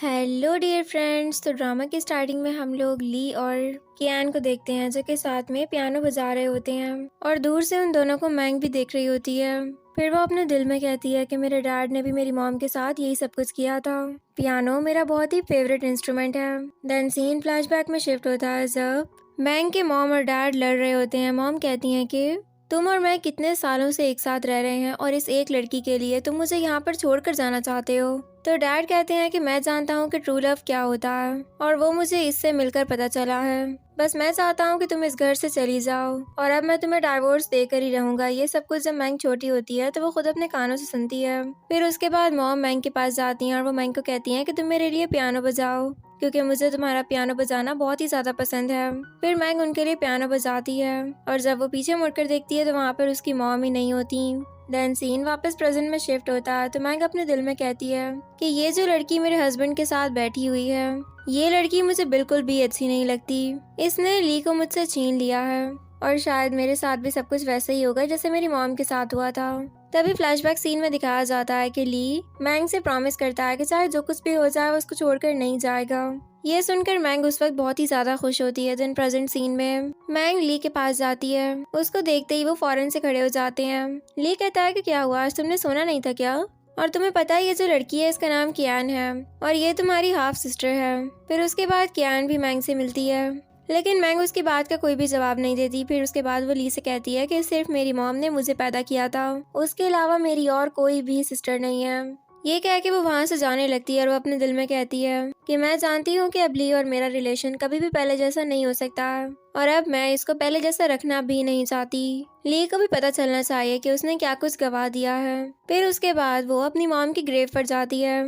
Hello dear friends. तो drama की starting में हम लोग ली और कियान को देखते हैं जो कि साथ में पियानो बजा रहे होते हैं और दूर से उन दोनों को मैंग भी देख रही होती है। फिर वो अपने दिल में कहती है कि मेरे डैड ने भी मेरी मॉम के साथ यही सब कुछ किया था। पियानो मेरा बहुत ही फेवरेट इंस्ट्रूमेंट है। देन सीन फ्लैशबैक में शिफ्ट होता है जब मैंग के मॉम और डैड लड़ रहे होते हैं। मॉम कहती हैं कि तुम और मैं कितने सालों से एक साथ रह रहे हैं और इस एक लड़की के लिए तुम मुझे यहाँ पर छोड़कर जाना चाहते हो। तो डैड कहते हैं कि मैं जानता हूँ कि ट्रू लव क्या होता है और वो मुझे इससे मिलकर पता चला है। बस मैं चाहता हूँ कि तुम इस घर से चली जाओ और अब मैं तुम्हें डाइवोर्स देकर ही रहूंगा। ये सब कुछ जब मैंग छोटी होती है तो वो खुद अपने कानों से सुनती है। फिर उसके बाद मॉम मैंग के पास जाती हैं और वो मैंग को कहती हैं कि तुम मेरे लिए पियानो बजाओ क्योंकि मुझे तुम्हारा पियानो बजाना बहुत ही ज्यादा पसंद है। फिर मैंग उनके लिए पियानो बजाती है और जब वो पीछे मुड़कर देखती है तो वहाँ पर उसकी मॉम ही नहीं होती। देन सीन वापस प्रेजेंट में शिफ्ट होता है तो मैंग अपने दिल में कहती है कि ये जो लड़की मेरे हस्बैंड के साथ बैठी हुई है ये लड़की मुझे बिल्कुल भी अच्छी नहीं लगती। इसने ली को मुझसे छीन लिया है और शायद मेरे साथ भी सब कुछ वैसे ही होगा जैसे मेरी मॉम के साथ हुआ था। तभी फ्लैशबैक सीन में दिखाया जाता है कि ली मैंग से प्रॉमिस करता है कि चाहे जो कुछ भी हो जाए वो उसको छोड़कर नहीं जाएगा। ये सुनकर मैंग उस वक्त बहुत ही ज्यादा खुश होती है। देन प्रेजेंट सीन में मैंग ली के पास जाती है। उसको देखते ही वो फौरन से खड़े हो जाते हैं। ली कहता है कि क्या हुआ, आज तुमने सोना नहीं था क्या? और तुम्हें पता है ये जो लड़की है इसका नाम कियान है और ये तुम्हारी हाफ सिस्टर है। फिर उसके बाद कियान भी मैंग से मिलती है लेकिन मैंग उसकी बात का कोई भी जवाब नहीं देती। फिर उसके बाद वो ली से कहती है कि सिर्फ मेरी मॉम ने मुझे पैदा किया था, उसके अलावा मेरी और कोई भी सिस्टर नहीं है। ये कह के वो वहाँ से जाने लगती है और वो अपने दिल में कहती है कि मैं जानती हूँ कि अब ली और मेरा रिलेशन कभी भी पहले जैसा नहीं हो सकता और अब मैं इसको पहले जैसा रखना भी नहीं चाहती। ली को भी पता चलना चाहिए कि उसने क्या कुछ गवा दिया है। फिर उसके बाद वो अपनी मॉम की ग्रेव पर जाती है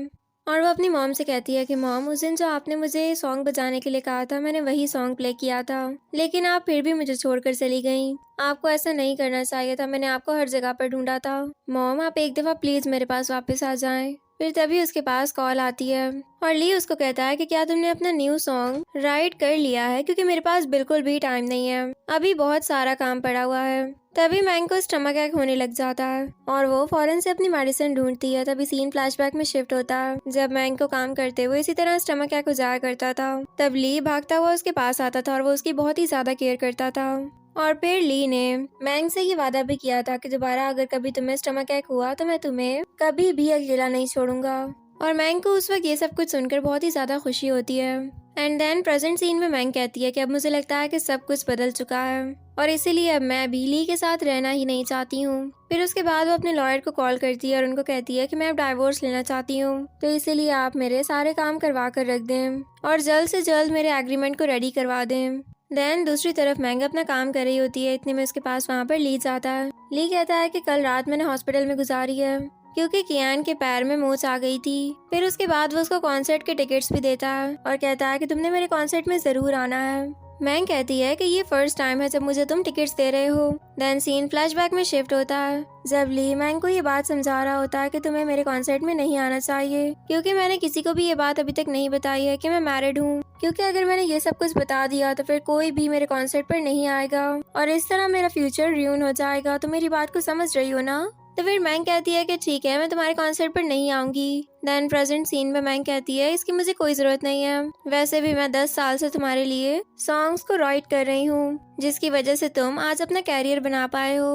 और वो अपनी मॉम से कहती है कि मॉम, उस दिन जो आपने मुझे सॉन्ग बजाने के लिए कहा था मैंने वही सॉन्ग प्ले किया था लेकिन आप फिर भी मुझे छोड़कर चली गई। आपको ऐसा नहीं करना चाहिए था, मैंने आपको हर जगह पर ढूंढा था। मॉम, आप एक दफा प्लीज मेरे पास वापस आ जाएं। फिर तभी उसके पास कॉल आती है और ली उसको कहता है कि क्या तुमने अपना न्यू सॉन्ग राइट कर लिया है, क्योंकि मेरे पास बिल्कुल भी टाइम नहीं है, अभी बहुत सारा काम पड़ा हुआ है। तभी मैंग को स्टमक अटैक होने लग जाता है और वो फौरन से अपनी मेडिसिन ढूंढती है। तभी सीन फ्लैशबैक में शिफ्ट होता है जब मैंग को काम करते हुए इसी तरह स्टमक अटैक हो जाया करता था। तब ली भागता हुआ उसके पास आता था और वो उसकी बहुत ही ज्यादा केयर करता था। और फिर ली ने मैंग से ये वादा भी किया था कि दोबारा अगर कभी तुम्हें स्टमक अटैक हुआ तो मैं तुम्हें कभी भी अकेला नहीं छोड़ूंगा। और मैंग को उस वक्त ये सब कुछ सुनकर बहुत ही ज्यादा खुशी होती है। एंड देन प्रेजेंट सीन में मैंग कहती है कि अब मुझे लगता है कि सब कुछ बदल चुका है और इसीलिए अब मैं भी ली के साथ रहना ही नहीं चाहती हूँ। फिर उसके बाद वो अपने लॉयर को कॉल करती है और उनको कहती है कि मैं अब डाइवोर्स लेना चाहती हूँ, तो इसीलिए आप मेरे सारे काम करवा कर रख दें और जल्द से जल्द मेरे एग्रीमेंट को रेडी करवा दें। देन दूसरी तरफ मैंग अपना काम कर रही होती है, इतने में उसके पास वहाँ पर ली जाता है। ली कहता है कि कल रात मैंने हॉस्पिटल में गुजारी है क्योंकि कियान के पैर में मोच आ गई थी। फिर उसके बाद वो उसको कॉन्सर्ट के टिकट्स भी देता है और कहता है कि तुमने मेरे कॉन्सर्ट में जरूर आना है। मैंग कहती है कि ये फर्स्ट टाइम है जब मुझे तुम टिकट्स दे रहे हो। देन सीन फ्लैशबैक में शिफ्ट होता है जब ली मैंग को ये बात समझा रहा होता है कि तुम्हें मेरे कॉन्सर्ट में नहीं आना चाहिए क्योंकि मैंने किसी को भी ये बात अभी तक नहीं बताई है कि मैं मैरिड हूँ, क्योंकि अगर मैंने ये सब कुछ बता दिया तो फिर कोई भी मेरे कॉन्सर्ट पर नहीं आएगा और इस तरह मेरा फ्यूचर रियून हो जाएगा। तो मेरी बात को समझ रही हो ना? तो फिर मैंग कहती है कि ठीक है, मैं तुम्हारे कॉन्सर्ट पर नहीं आऊंगी। देन प्रेजेंट सीन में मैंग कहती है इसकी मुझे कोई जरूरत नहीं है, वैसे भी मैं 10 साल से तुम्हारे लिए सॉन्ग्स को राइट कर रही हूँ जिसकी वजह से तुम आज अपना कैरियर बना पाए हो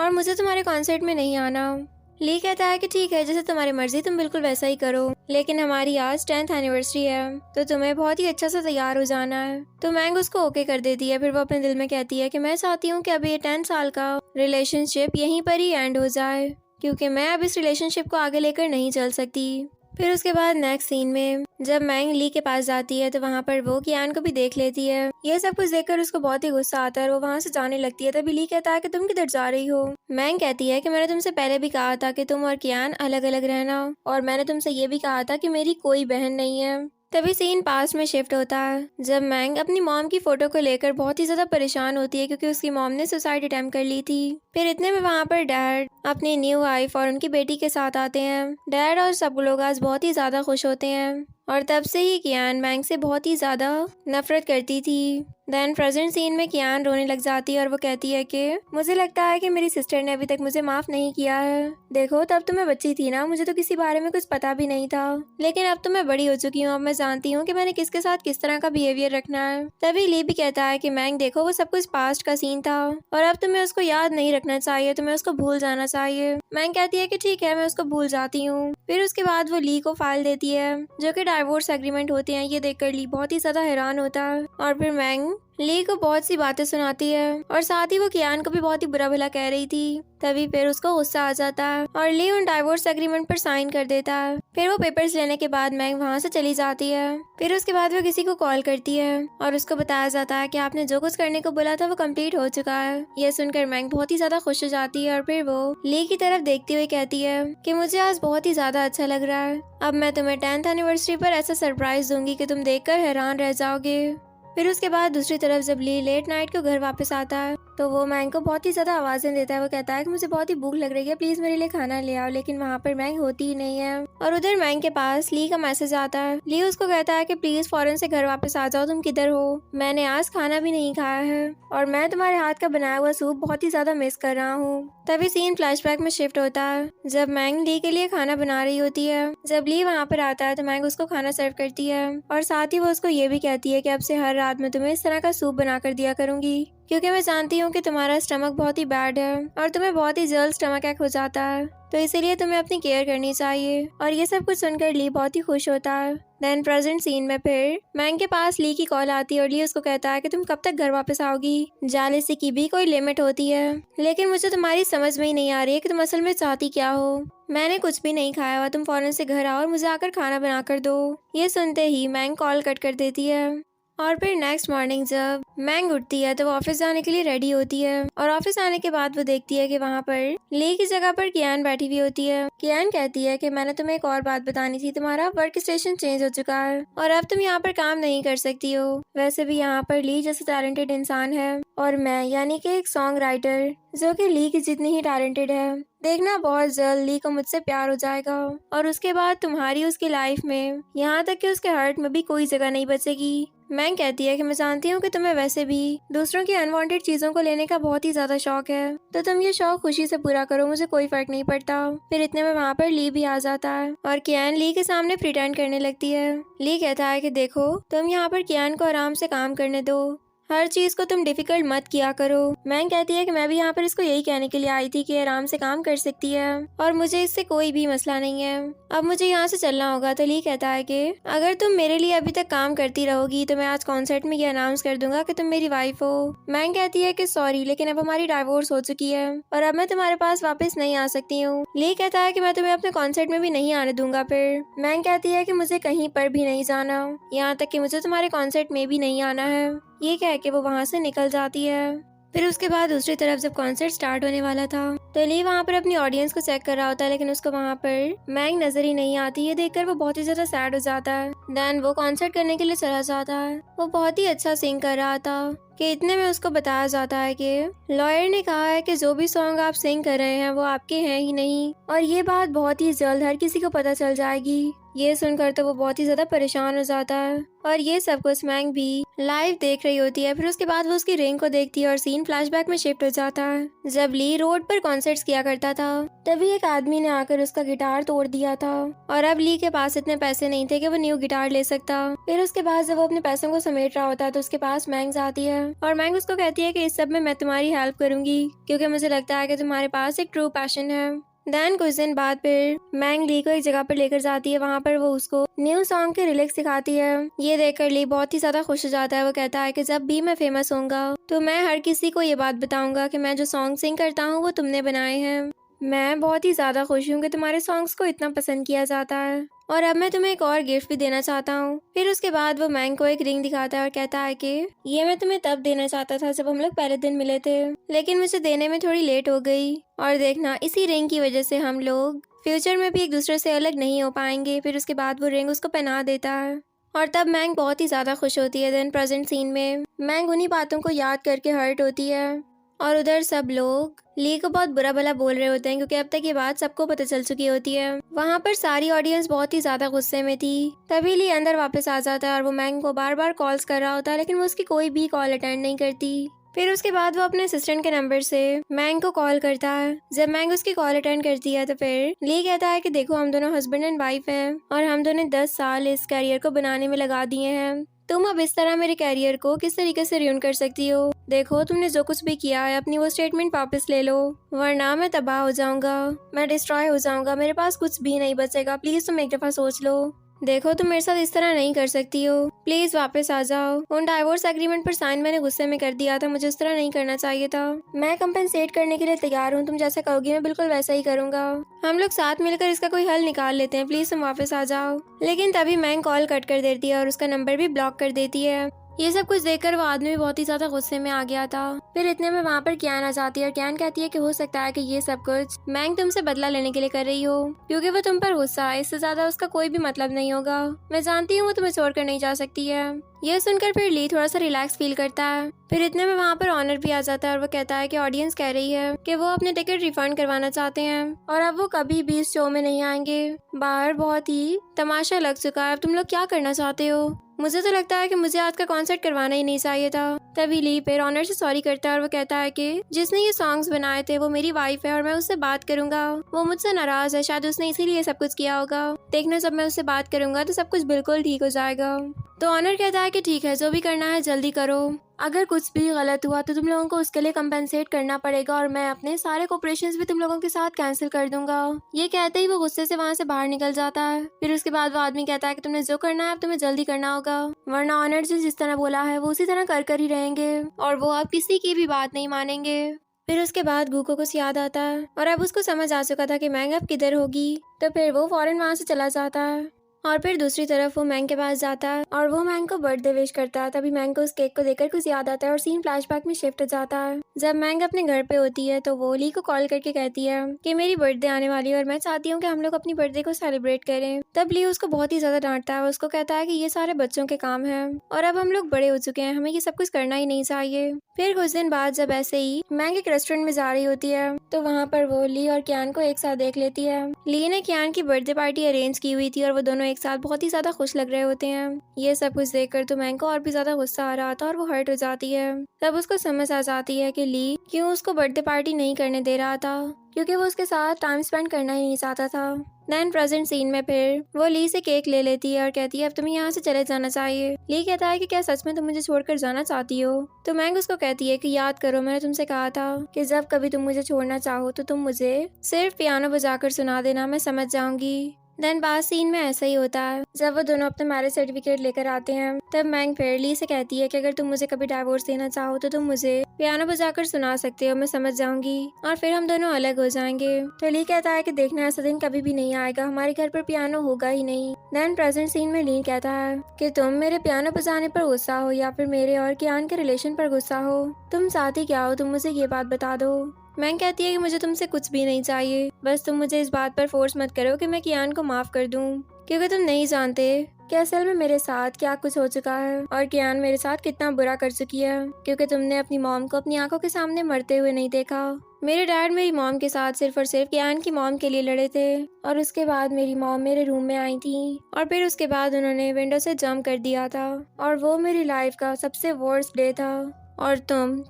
और मुझे तुम्हारे कॉन्सर्ट में नहीं आना। ली कहता है कि ठीक है, जैसे तुम्हारी मर्जी, तुम बिल्कुल वैसा ही करो, लेकिन हमारी आज 10th एनिवर्सरी है तो तुम्हें बहुत ही अच्छा से तैयार हो जाना है। तो मैंग उसको ओके कर देती है। फिर वो अपने दिल में कहती है कि मैं चाहती हूँ कि अब ये 10 साल का रिलेशनशिप यहीं पर ही एंड हो जाए क्योंकि मैं अब इस रिलेशनशिप को आगे लेकर नहीं चल सकती। फिर उसके बाद नेक्स्ट सीन में जब मैंग ली के पास जाती है तो वहाँ पर वो कियान को भी देख लेती है। ये सब कुछ देखकर उसको बहुत ही गुस्सा आता है और वो वहाँ से जाने लगती है। तभी ली कहता है कि तुम किधर जा रही हो? मैंग कहती है कि मैंने तुमसे पहले भी कहा था कि तुम और कियान अलग अलग रहना और मैंने तुमसे ये भी कहा था कि मेरी कोई बहन नहीं है। तभी सीन पास में शिफ्ट होता है जब मैंग अपनी मॉम की फोटो को लेकर बहुत ही ज्यादा परेशान होती है क्योंकि उसकी मॉम ने सुसाइड अटेम्प्ट कर ली थी। फिर इतने में वहाँ पर डैड अपनी न्यू वाइफ और उनकी बेटी के साथ आते हैं। डैड और सब लोग आज बहुत ही ज्यादा खुश होते हैं और तब से ही कियान मैंग से बहुत ही ज्यादा नफरत करती थी। देन प्रेजेंट सीन में कियान रोने लग जाती है और वो कहती है कि मुझे लगता है कि मेरी सिस्टर ने अभी तक मुझे माफ नहीं किया है। देखो तब तो मैं बच्ची थी ना, मुझे तो किसी बारे में कुछ पता भी नहीं था, लेकिन अब तो मैं बड़ी हो चुकी हूँ। अब मैं जानती हूँ कि मैंने किसके साथ किस तरह का बिहेवियर रखना है। तभी ली भी कहता है कि मैंग देखो वो सब कुछ पास्ट का सीन था और अब तुम्हें उसको याद नहीं रखना चाहिए, तुम्हें उसको भूल जाना चाहिए। मैंग कहती है कि ठीक है मैं उसको भूल जाती हूँ। फिर उसके बाद वो ली को फाइल देती है जो कि डाइवोर्स एग्रीमेंट होते हैं। ये देखकर ली बहुत ही ज्यादा हैरान होता है और फिर मैंग ली को बहुत सी बातें सुनाती है और साथ ही वो कियान को भी बहुत ही बुरा भला कह रही थी। तभी फिर उसको गुस्सा आ जाता है और ली उन डाइवोर्स एग्रीमेंट पर साइन कर देता है। फिर वो पेपर्स लेने के बाद मैंग वहाँ से चली जाती है। फिर उसके बाद वो किसी को कॉल करती है और उसको बताया जाता है कि आपने जो कुछ करने को बोला था वो कंप्लीट हो चुका है। ये सुनकर मैंग बहुत ही ज्यादा खुश हो जाती है और फिर वो ली की तरफ देखते हुए कहती है कि मुझे आज बहुत ही ज्यादा अच्छा लग रहा है। अब मैं तुम्हें 10th एनिवर्सरी पर ऐसा सरप्राइज दूंगी कि तुम देखकर हैरान रह जाओगे। फिर उसके बाद दूसरी तरफ जब ली लेट नाइट को घर वापस आता है तो वो मैंग को बहुत ही ज्यादा आवाजें देता है। वो कहता है कि मुझे बहुत ही भूख लग रही है, प्लीज मेरे लिए खाना ले आओ। लेकिन वहाँ पर मैंग होती ही नहीं है और उधर मैंग के पास ली का मैसेज आता है। ली उसको कहता है कि प्लीज फौरन से घर वापस आ जाओ, तुम किधर हो? मैंने आज खाना भी नहीं खाया है और मैं तुम्हारे हाथ का बनाया हुआ सूप बहुत ही ज्यादा मिस कर रहा हूँ। तभी सीन फ्लैशबैक में शिफ्ट होता है जब मैंग ली के लिए खाना बना रही होती है। जब ली वहाँ पर आता है तो मैंग उसको खाना सर्व करती है और साथ ही वो उसको ये भी कहती है कि अब से हर रात में तुम्हें इस तरह का सूप बना कर दिया करूंगी, क्योंकि मैं जानती हूँ कि तुम्हारा स्टमक बहुत ही बैड है और तुम्हें बहुत ही जल्द स्टमक अटैक हो जाता है, तो इसीलिए तुम्हें अपनी केयर करनी चाहिए। और ये सब कुछ सुनकर ली बहुत ही खुश होता है। देन प्रेजेंट सीन में फिर मैंग के पास ली की कॉल आती है और ली उसको कहता है कि तुम कब तक घर वापस आओगी? जालिसी की भी कोई लिमिट होती है, लेकिन मुझे तुम्हारी समझ में ही नहीं आ रही है कि तुम असल में चाहती क्या हो। मैंने कुछ भी नहीं खाया हुआ, तुम फौरन से घर आओ और मुझे आकर खाना बना कर दो। ये सुनते ही मैंग कॉल कट कर देती है। और फिर नेक्स्ट मॉर्निंग जब मैंग उठती है तो वो ऑफिस जाने के लिए रेडी होती है और ऑफिस आने के बाद वो देखती है कि वहाँ पर ली की जगह पर कियान बैठी हुई होती है। कियान कहती है कि मैंने तुम्हें एक और बात बतानी थी, तुम्हारा वर्क स्टेशन चेंज हो चुका है और अब तुम यहाँ पर काम नहीं कर सकती हो। वैसे भी यहाँ पर ली जैसे टैलेंटेड इंसान है और मैं यानी कि एक सॉन्ग राइटर जो कि ली की जितनी ही टैलेंटेड है। देखना बहुत जल्द ली को मुझसे प्यार हो जाएगा और उसके बाद तुम्हारी उसकी लाइफ में, यहाँ तक कि उसके हार्ट में भी कोई जगह नहीं बचेगी। मैंग कहती है कि मैं जानती हूँ कि तुम्हें वैसे भी दूसरों की अनवांटेड चीजों को लेने का बहुत ही ज्यादा शौक है, तो तुम ये शौक खुशी से पूरा करो, मुझे कोई फर्क नहीं पड़ता। फिर इतने में वहाँ पर ली भी आ जाता है और कियान ली के सामने प्रिटेंड करने लगती है। ली कहता है कि देखो तुम यहाँ पर कियान को आराम से काम करने दो, हर चीज को तुम डिफिकल्ट मत किया करो। मैंग कहती है कि मैं भी यहाँ पर इसको यही कहने के लिए आई थी कि आराम से काम कर सकती है और मुझे इससे कोई भी मसला नहीं है। अब मुझे यहाँ से चलना होगा। तो ली कहता है कि अगर तुम मेरे लिए अभी तक काम करती रहोगी तो मैं आज कॉन्सर्ट में ये अनाउंस कर दूंगा कि तुम मेरी वाइफ हो। मैंग कहती है कि सॉरी, लेकिन अब हमारी डाइवोर्स हो चुकी है और अब मैं तुम्हारे पास वापस नहीं आ सकती हूँ। ली कहता है कि मैं तुम्हें अपने कॉन्सर्ट में भी नहीं आने दूंगा। फिर मैंग कहती है कि मुझे कहीं पर भी नहीं जाना, यहाँ तक कि मुझे तुम्हारे कॉन्सर्ट में भी नहीं आना है। ये कह के वो वहाँ से निकल जाती है। फिर उसके बाद दूसरी तरफ जब कॉन्सर्ट स्टार्ट होने वाला था तो ली वहाँ पर अपनी ऑडियंस को चेक कर रहा होता है, लेकिन उसको वहाँ पर मैंग नजर ही नहीं आती। ये देखकर वो बहुत ही ज्यादा सैड हो जाता है। देन वो कॉन्सर्ट करने के लिए चला जाता है। वो बहुत ही अच्छा सिंग कर रहा था कि इतने में उसको बताया जाता है कि लॉयर ने कहा है कि जो भी सॉन्ग आप सिंग कर रहे हैं वो आपके हैं ही नहीं और ये बात बहुत ही जल्द हर किसी को पता चल जाएगी। ये सुनकर तो वो बहुत ही ज्यादा परेशान हो जाता है और ये सब कुछ मैंग भी लाइव देख रही होती है। फिर उसके बाद वो उसकी रिंग को देखती है और सीन फ्लैशबैक में शिफ्ट हो जाता है। जब ली रोड पर कॉन्सर्ट्स किया करता था तभी एक आदमी ने आकर उसका गिटार तोड़ दिया था और अब ली के पास इतने पैसे नहीं थे कि वो न्यू गिटार ले सकता। फिर उसके बाद जब वो अपने पैसों को समेट रहा होता है तो उसके पास मैंग आती है और मैंग उसको कहती है कि इस सब में मैं तुम्हारी हेल्प करूंगी क्योंकि मुझे लगता है कि तुम्हारे पास एक ट्रू पैशन है। देन कुछ दिन बाद फिर मैंग ली को एक जगह पर लेकर जाती है। वहाँ पर वो उसको न्यू सॉन्ग के लिरिक्स सिखाती है। ये देखकर ली बहुत ही ज्यादा खुश हो जाता है। वो कहता है कि जब भी मैं फेमस होऊंगा तो मैं हर किसी को ये बात बताऊंगा कि मैं जो सॉन्ग सिंग करता हूँ वो तुमने बनाए हैं। मैं बहुत ही ज्यादा खुश हूँ कि तुम्हारे सॉन्ग्स को इतना पसंद किया जाता है और अब मैं तुम्हें एक और गिफ्ट भी देना चाहता हूँ। फिर उसके बाद वो मैंग को एक रिंग दिखाता है और कहता है कि ये मैं तुम्हें तब देना चाहता था जब हम लोग पहले दिन मिले थे, लेकिन मुझे देने में थोड़ी लेट हो गई और देखना इसी रिंग की वजह से हम लोग फ्यूचर में भी एक दूसरे से अलग नहीं हो पाएंगे। फिर उसके बाद वो रिंग उसको पहना देता है और तब मैंग बहुत ही ज्यादा खुश होती है। देन प्रेजेंट सीन में मैंग उन्हीं बातों को याद करके हर्ट होती है और उधर सब लोग ली को बहुत बुरा भला बोल रहे होते हैं क्योंकि अब तक ये बात सबको पता चल चुकी होती है। वहाँ पर सारी ऑडियंस बहुत ही ज्यादा गुस्से में थी। तभी ली अंदर वापस आ जाता है और वो मैंग को बार बार कॉल्स कर रहा होता है, लेकिन वो उसकी कोई भी कॉल अटेंड नहीं करती। फिर उसके बाद वो अपने असिस्टेंट के नंबर से मैंग को कॉल करता है। जब मैंग उसकी कॉल अटेंड करती है तो फिर ली कहता है कि देखो, हम दोनों हस्बैंड एंड वाइफ हैं और हम दोनों 10 साल इस करियर को बनाने में लगा दिए हैं। तुम अब इस तरह मेरे करियर को किस तरीके से रुइन कर सकती हो? देखो, तुमने जो कुछ भी किया है अपनी वो स्टेटमेंट वापस ले लो, वरना मैं तबाह हो जाऊंगा, मैं डिस्ट्रॉय हो जाऊंगा, मेरे पास कुछ भी नहीं बचेगा। प्लीज तुम एक दफा सोच लो। देखो, तुम मेरे साथ इस तरह नहीं कर सकती हो, प्लीज वापस आ जाओ। उन डाइवोर्स एग्रीमेंट पर साइन मैंने गुस्से में कर दिया था, मुझे इस तरह नहीं करना चाहिए था। मैं कंपेंसेट करने के लिए तैयार हूँ, तुम जैसा कहोगी मैं बिल्कुल वैसा ही करूंगा। हम लोग साथ मिलकर इसका कोई हल निकाल लेते हैं, प्लीज तुम वापस आ जाओ। लेकिन तभी मैंग कॉल कट कर देती है और उसका नंबर भी ब्लॉक कर देती है। ये सब कुछ देखकर वो आदमी भी बहुत ही ज्यादा गुस्से में आ गया था। फिर इतने में वहाँ पर कियान आ जाती है और कियान कहती है कि हो सकता है कि ये सब कुछ मैंग तुमसे बदला लेने के लिए कर रही हो, क्योंकि वो तुम पर गुस्सा है, इससे ज्यादा उसका कोई भी मतलब नहीं होगा। मैं जानती हूँ वो तुम्हें छोड़कर नहीं जा सकती है। यह सुनकर फिर ली थोड़ा सा रिलैक्स फील करता है। फिर इतने में वहाँ पर ऑनर भी आ जाता है और वो कहता है कि ऑडियंस कह रही है कि वो अपने टिकट रिफंड करवाना चाहते हैं और अब वो कभी भी इस शो में नहीं आएंगे। बाहर बहुत ही तमाशा लग चुका है, अब तुम लोग क्या करना चाहते हो? मुझे तो लगता है कि मुझे आज का कॉन्सर्ट करवाना ही नहीं चाहिए था। तभी ली फिर ऑनर से सॉरी करता है और वो कहता है कि जिसने ये सॉन्ग्स बनाए थे वो मेरी वाइफ है और मैं उससे बात करूंगा। वो मुझसे नाराज है, शायद उसने इसीलिए सब कुछ किया होगा। देखना, जब मैं उससे बात करूंगा तो सब कुछ बिल्कुल ठीक हो जाएगा। तो ऑनर कहता है कि ठीक है, जो भी करना है जल्दी करो। अगर कुछ भी गलत हुआ तो तुम लोगों को उसके लिए कंपेंसेट करना पड़ेगा और मैं अपने सारे कोऑपरेशंस भी तुम लोगों के साथ कैंसिल कर दूंगा। ये कहते ही वो गुस्से से वहाँ से बाहर निकल जाता है। फिर उसके बाद वो आदमी कहता है कि तुमने जो करना है अब तुम्हें जल्दी करना होगा, वरना ऑनर जिस तरह बोला है वो उसी तरह कर ही रहेंगे और वो अब किसी की भी बात नहीं मानेंगे। फिर उसके बाद गू को कुछ याद आता है और अब उसको समझ आ चुका था कि मैंग अब किधर होगी, तो फिर वो फौरन वहाँ से चला जाता है। और फिर दूसरी तरफ वो मैंग के पास जाता है और वो मैंग को बर्थडे विश करता है। तभी मैंग को उस केक को देखकर कुछ याद आता है और सीन फ्लैशबैक में शिफ्ट हो जाता है। जब मैंग अपने घर पे होती है तो वो ली को कॉल करके कहती है कि मेरी बर्थडे आने वाली है और मैं चाहती हूँ कि हम लोग अपनी बर्थडे को सेलिब्रेट करें। तब ली उसको बहुत ही ज्यादा डांटता है, उसको कहता है कि ये सारे बच्चों के काम है और अब हम लोग बड़े हो चुके हैं, हमें ये सब कुछ करना ही नहीं चाहिए। फिर कुछ दिन बाद जब ऐसे ही मैंग एक रेस्टोरेंट में जा रही होती है तो वहाँ पर वो ली और कियान को एक साथ देख लेती है। ली ने कियान की बर्थडे पार्टी अरेंज की हुई थी और वो दोनों एक साथ बहुत ही ज्यादा खुश लग रहे होते हैं। ये सब कुछ देखकर तो मैंग को और भी ज्यादा गुस्सा आ रहा था और वो हर्ट हो जाती है। तब उसको समझ आ जाती है कि ली क्यों उसको बर्थडे पार्टी नहीं करने दे रहा था, क्योंकि वो उसके साथ टाइम स्पेंड करना ही नहीं चाहता था। देन प्रेजेंट सीन में फिर वो ली से केक ले लेती है और कहती है अब तुम्हें यहाँ से चले जाना चाहिए। ली कहता है कि क्या सच में तुम मुझे छोड़कर जाना चाहती हो? तो मैंग उसको कहती है कि याद करो, मैंने तुमसे कहा था कि जब कभी तुम मुझे छोड़ना चाहो तो तुम मुझे सिर्फ पियानो बजाकर सुना देना, मैं समझ जाऊंगी। देन पास सीन में ऐसा ही होता है। जब वो दोनों अपने मैरिज सर्टिफिकेट लेकर आते हैं तब मैंग फिर ली से कहती है कि अगर तुम मुझे कभी डाइवोर्स देना चाहो तो तुम मुझे पियानो बजाकर सुना सकते हो, मैं समझ जाऊंगी और फिर हम दोनों अलग हो जाएंगे। तो ली कहता है कि देखना, ऐसा दिन कभी भी नहीं आएगा, हमारे घर पर पियानो होगा ही नहीं। देन प्रेजेंट सीन में ली कहता है कि तुम मेरे पियानो बजाने पर गुस्सा हो या फिर मेरे और कियान के रिलेशन पर गुस्सा हो, तुम चाहती क्या हो, तुम मुझे ये बात बता दो। मैंग कहती है कि मुझे तुमसे कुछ भी नहीं चाहिए, बस तुम मुझे इस बात पर फोर्स मत करो कि मैं कियान को माफ कर दूं, क्योंकि तुम नहीं जानते कि असल में मेरे साथ क्या कुछ हो चुका है और कियान मेरे साथ कितना बुरा कर चुकी है, क्योंकि तुमने अपनी मॉम को अपनी आंखों के सामने मरते हुए नहीं देखा। मेरे डैड मेरी मॉम के साथ सिर्फ और सिर्फ कियान की मॉम के लिए लड़े थे और उसके बाद मेरी मॉम मेरे रूम में आई थी और फिर उसके बाद उन्होंने विंडो से जंप कर दिया था और वो मेरी लाइफ का सबसे वर्स्ट डे था। और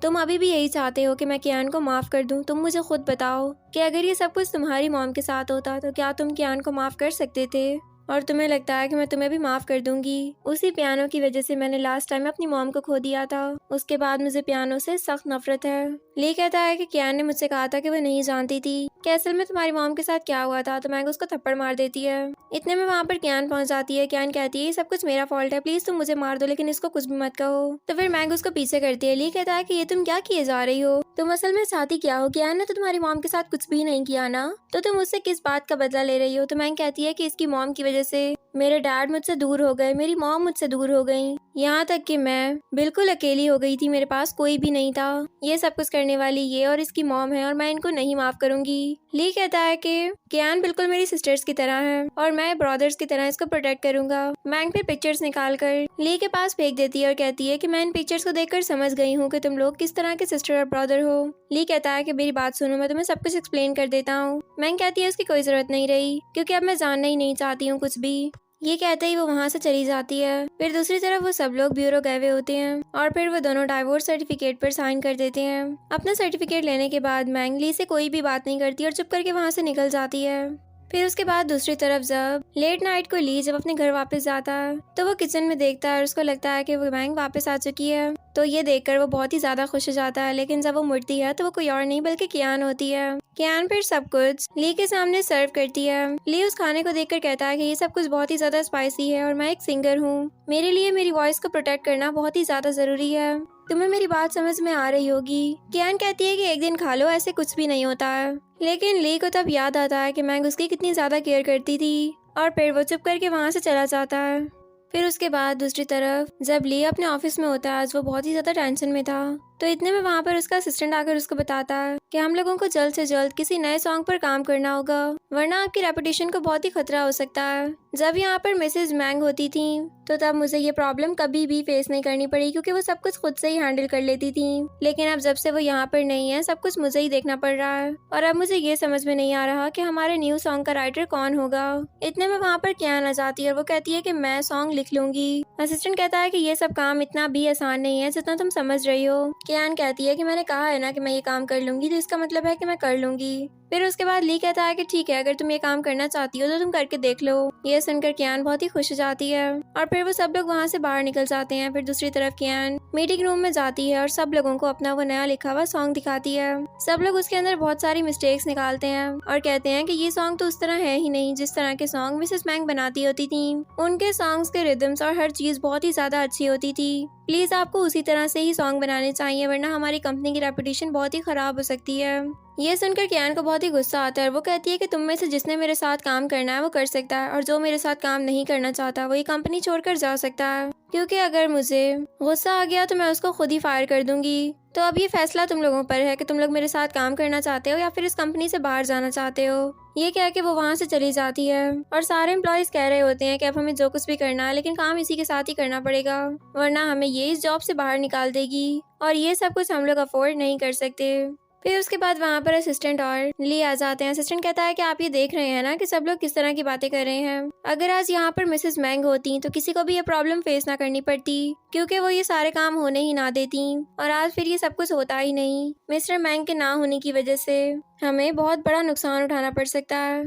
तुम अभी भी यही चाहते हो कि मैं कियान को माफ कर दूं? तुम मुझे खुद बताओ कि अगर ये सब कुछ तुम्हारी मॉम के साथ होता तो क्या तुम कियान को माफ कर सकते थे? और तुम्हें लगता है कि मैं तुम्हें भी माफ कर दूंगी? उसी पियानो की वजह से मैंने लास्ट टाइम अपनी मॉम को खो दिया था, उसके बाद मुझे पियानो से सख्त नफरत है। ली कहता है कि कियान ने मुझसे कहा था कि वो नहीं जानती थी कि असल में तुम्हारी मॉम के साथ क्या हुआ था, तो मैंग उसको थप्पड़ मार देती है। इतने में वहाँ पर कियान पहुंच जाती है। कियान कहती है ये सब कुछ मेरा फॉल्ट है, प्लीज तुम मुझे मार दो लेकिन इसको कुछ भी मत कहो। तो फिर मैंग उसको पीछे करती है। ली कहता है कि ये तुम क्या किए जा रही हो, तुम असल में चाहती क्या हो? कियान ने तो तुम्हारी मॉम के साथ कुछ भी नहीं किया ना, तो तुम उससे किस बात का बदला ले रही हो? तो मैंग कहती है कि इसकी मॉम की वजह वजह से मेरे डैड मुझसे दूर हो गए, मेरी मॉम मुझसे दूर हो गई, यहाँ तक कि मैं बिल्कुल अकेली हो गई थी, मेरे पास कोई भी नहीं था। ये सब कुछ करने वाली ये और इसकी मॉम है और मैं इनको नहीं माफ करूंगी। ली कहता है कि कियान बिल्कुल मेरी सिस्टर्स की तरह है और मैं ब्रदर्स की तरह इसको प्रोटेक्ट करूंगा। मैंग फिर पिक्चर्स निकाल कर ली के पास फेंक देती है और कहती है कि मैं इन पिक्चर्स को देखकर समझ गई हूँ कि तुम लोग किस तरह के सिस्टर और ब्रदर हो। ली कहता है कि मेरी बात सुनो, मैं तुम्हें सब कुछ एक्सप्लेन कर देता हूँ। मैंग कहती है उसकी कोई जरूरत नहीं रही क्योंकि अब मैं जानना ही नहीं चाहती हूँ कुछ भी। ये कहते ही वो वहाँ से चली जाती है। फिर दूसरी तरफ वो सब लोग ब्यूरो गए हुए होते हैं और फिर वो दोनों डाइवोर्स सर्टिफिकेट पर साइन कर देते हैं। अपना सर्टिफिकेट लेने के बाद मैंग ली से कोई भी बात नहीं करती और चुप करके वहाँ से निकल जाती है। फिर उसके बाद दूसरी तरफ जब लेट नाइट को ली जब अपने घर वापस जाता है तो वो किचन में देखता है और उसको लगता है कि वो मैंग वापस आ चुकी है। तो ये देखकर वो बहुत ही ज्यादा खुश हो जाता है, लेकिन जब वो मुड़ती है तो वो कोई और नहीं बल्कि कियान होती है। कियान फिर सब कुछ ली के सामने सर्व करती है। ली उस खाने को देखकर कहता है कि ये सब कुछ बहुत ही ज्यादा स्पाइसी है और मैं एक सिंगर हूँ, मेरे लिए मेरी वॉइस को प्रोटेक्ट करना बहुत ही ज्यादा जरूरी है। तुम्हें मेरी बात समझ में आ रही होगी। कियान कहती है कि एक दिन खा लो, ऐसे कुछ भी नहीं होता है। लेकिन ली को तब याद आता है कि मैंग उसकी कितनी ज्यादा केयर करती थी और फिर वो चुप करके वहाँ से चला जाता है। फिर उसके बाद दूसरी तरफ जब ली अपने ऑफिस में होता है, आज वो बहुत ही ज्यादा टेंशन में था। तो इतने में वहाँ पर उसका असिस्टेंट आकर उसको बताता है कि हम लोगों को जल्द से जल्द किसी नए सॉन्ग पर काम करना होगा, वरना आपकी रेपुटेशन को बहुत ही खतरा हो सकता है। जब यहाँ पर मिसेज मैंग होती थी तो तब मुझे ये प्रॉब्लम कभी भी फेस नहीं करनी पड़ी क्योंकि वो सब कुछ खुद से ही हैंडल कर लेती थी। लेकिन अब जब से वो यहाँ पर नहीं है, सब कुछ मुझे ही देखना पड़ रहा है और अब मुझे ये समझ में नहीं आ रहा कि हमारे न्यू सॉन्ग का राइटर कौन होगा। इतने में वहाँ पर कियान आ जाती है और वो कहती है कि मैं सॉन्ग लिख लूंगी। असिस्टेंट कहता है कि ये सब काम इतना भी आसान नहीं है जितना तुम समझ रही हो। कियान कहती है कि मैंने कहा है ना कि मैं ये काम कर लूंगी, तो इसका मतलब है कि मैं कर लूंगी। फिर उसके बाद ली कहता है कि ठीक है, अगर तुम ये काम करना चाहती हो तो तुम करके देख लो। ये सुनकर कियान बहुत ही खुश हो जाती है और फिर वो सब लोग वहाँ से बाहर निकल जाते हैं। फिर दूसरी तरफ कियान मीटिंग रूम में जाती है और सब लोगों को अपना वो नया लिखा हुआ सॉन्ग दिखाती है। सब लोग उसके अंदर बहुत सारी मिस्टेक्स निकालते हैं और कहते हैं कि ये सॉन्ग तो उस तरह है ही नहीं जिस तरह के सॉन्ग मिसेस मैंग बनाती होती थी। उनके सॉन्ग्स के रिदम्स और हर चीज बहुत ही ज्यादा अच्छी होती थी। प्लीज आपको उसी तरह से ही सॉन्ग बनाने चाहिए, वरना हमारी कंपनी की रेपुटेशन बहुत ही खराब हो सकती है। ये सुनकर कियान को बहुत ही गुस्सा आता है और वो कहती है कि तुम में से जिसने मेरे साथ काम करना है वो कर सकता है और जो मेरे साथ काम नहीं करना चाहता वो ये कंपनी छोड़कर जा सकता है, क्योंकि अगर मुझे गुस्सा आ गया तो मैं उसको खुद ही फायर कर दूंगी। तो अब ये फैसला तुम लोगों पर है कि तुम लोग मेरे साथ काम करना चाहते हो या फिर इस कंपनी से बाहर जाना चाहते हो। ये कह के वो वहाँ से चली जाती है और सारे एम्प्लॉयज कह रहे होते हैं कि अब हमें जो कुछ भी करना है लेकिन काम इसी के साथ ही करना पड़ेगा, वरना हमें ये इस जॉब से बाहर निकाल देगी और ये सब कुछ हम लोग अफोर्ड नहीं कर सकते। फिर उसके बाद वहाँ पर असिस्टेंट और ली आ जाते हैं। असिस्टेंट कहता है कि आप ये देख रहे हैं ना कि सब लोग किस तरह की बातें कर रहे हैं। अगर आज यहाँ पर मिसेस मैंग होती तो किसी को भी ये प्रॉब्लम फेस ना करनी पड़ती, क्योंकि वो ये सारे काम होने ही ना देती और आज फिर ये सब कुछ होता ही नहीं। मिस्टर मैंग के ना होने की वजह से हमें बहुत बड़ा नुकसान उठाना पड़ सकता है।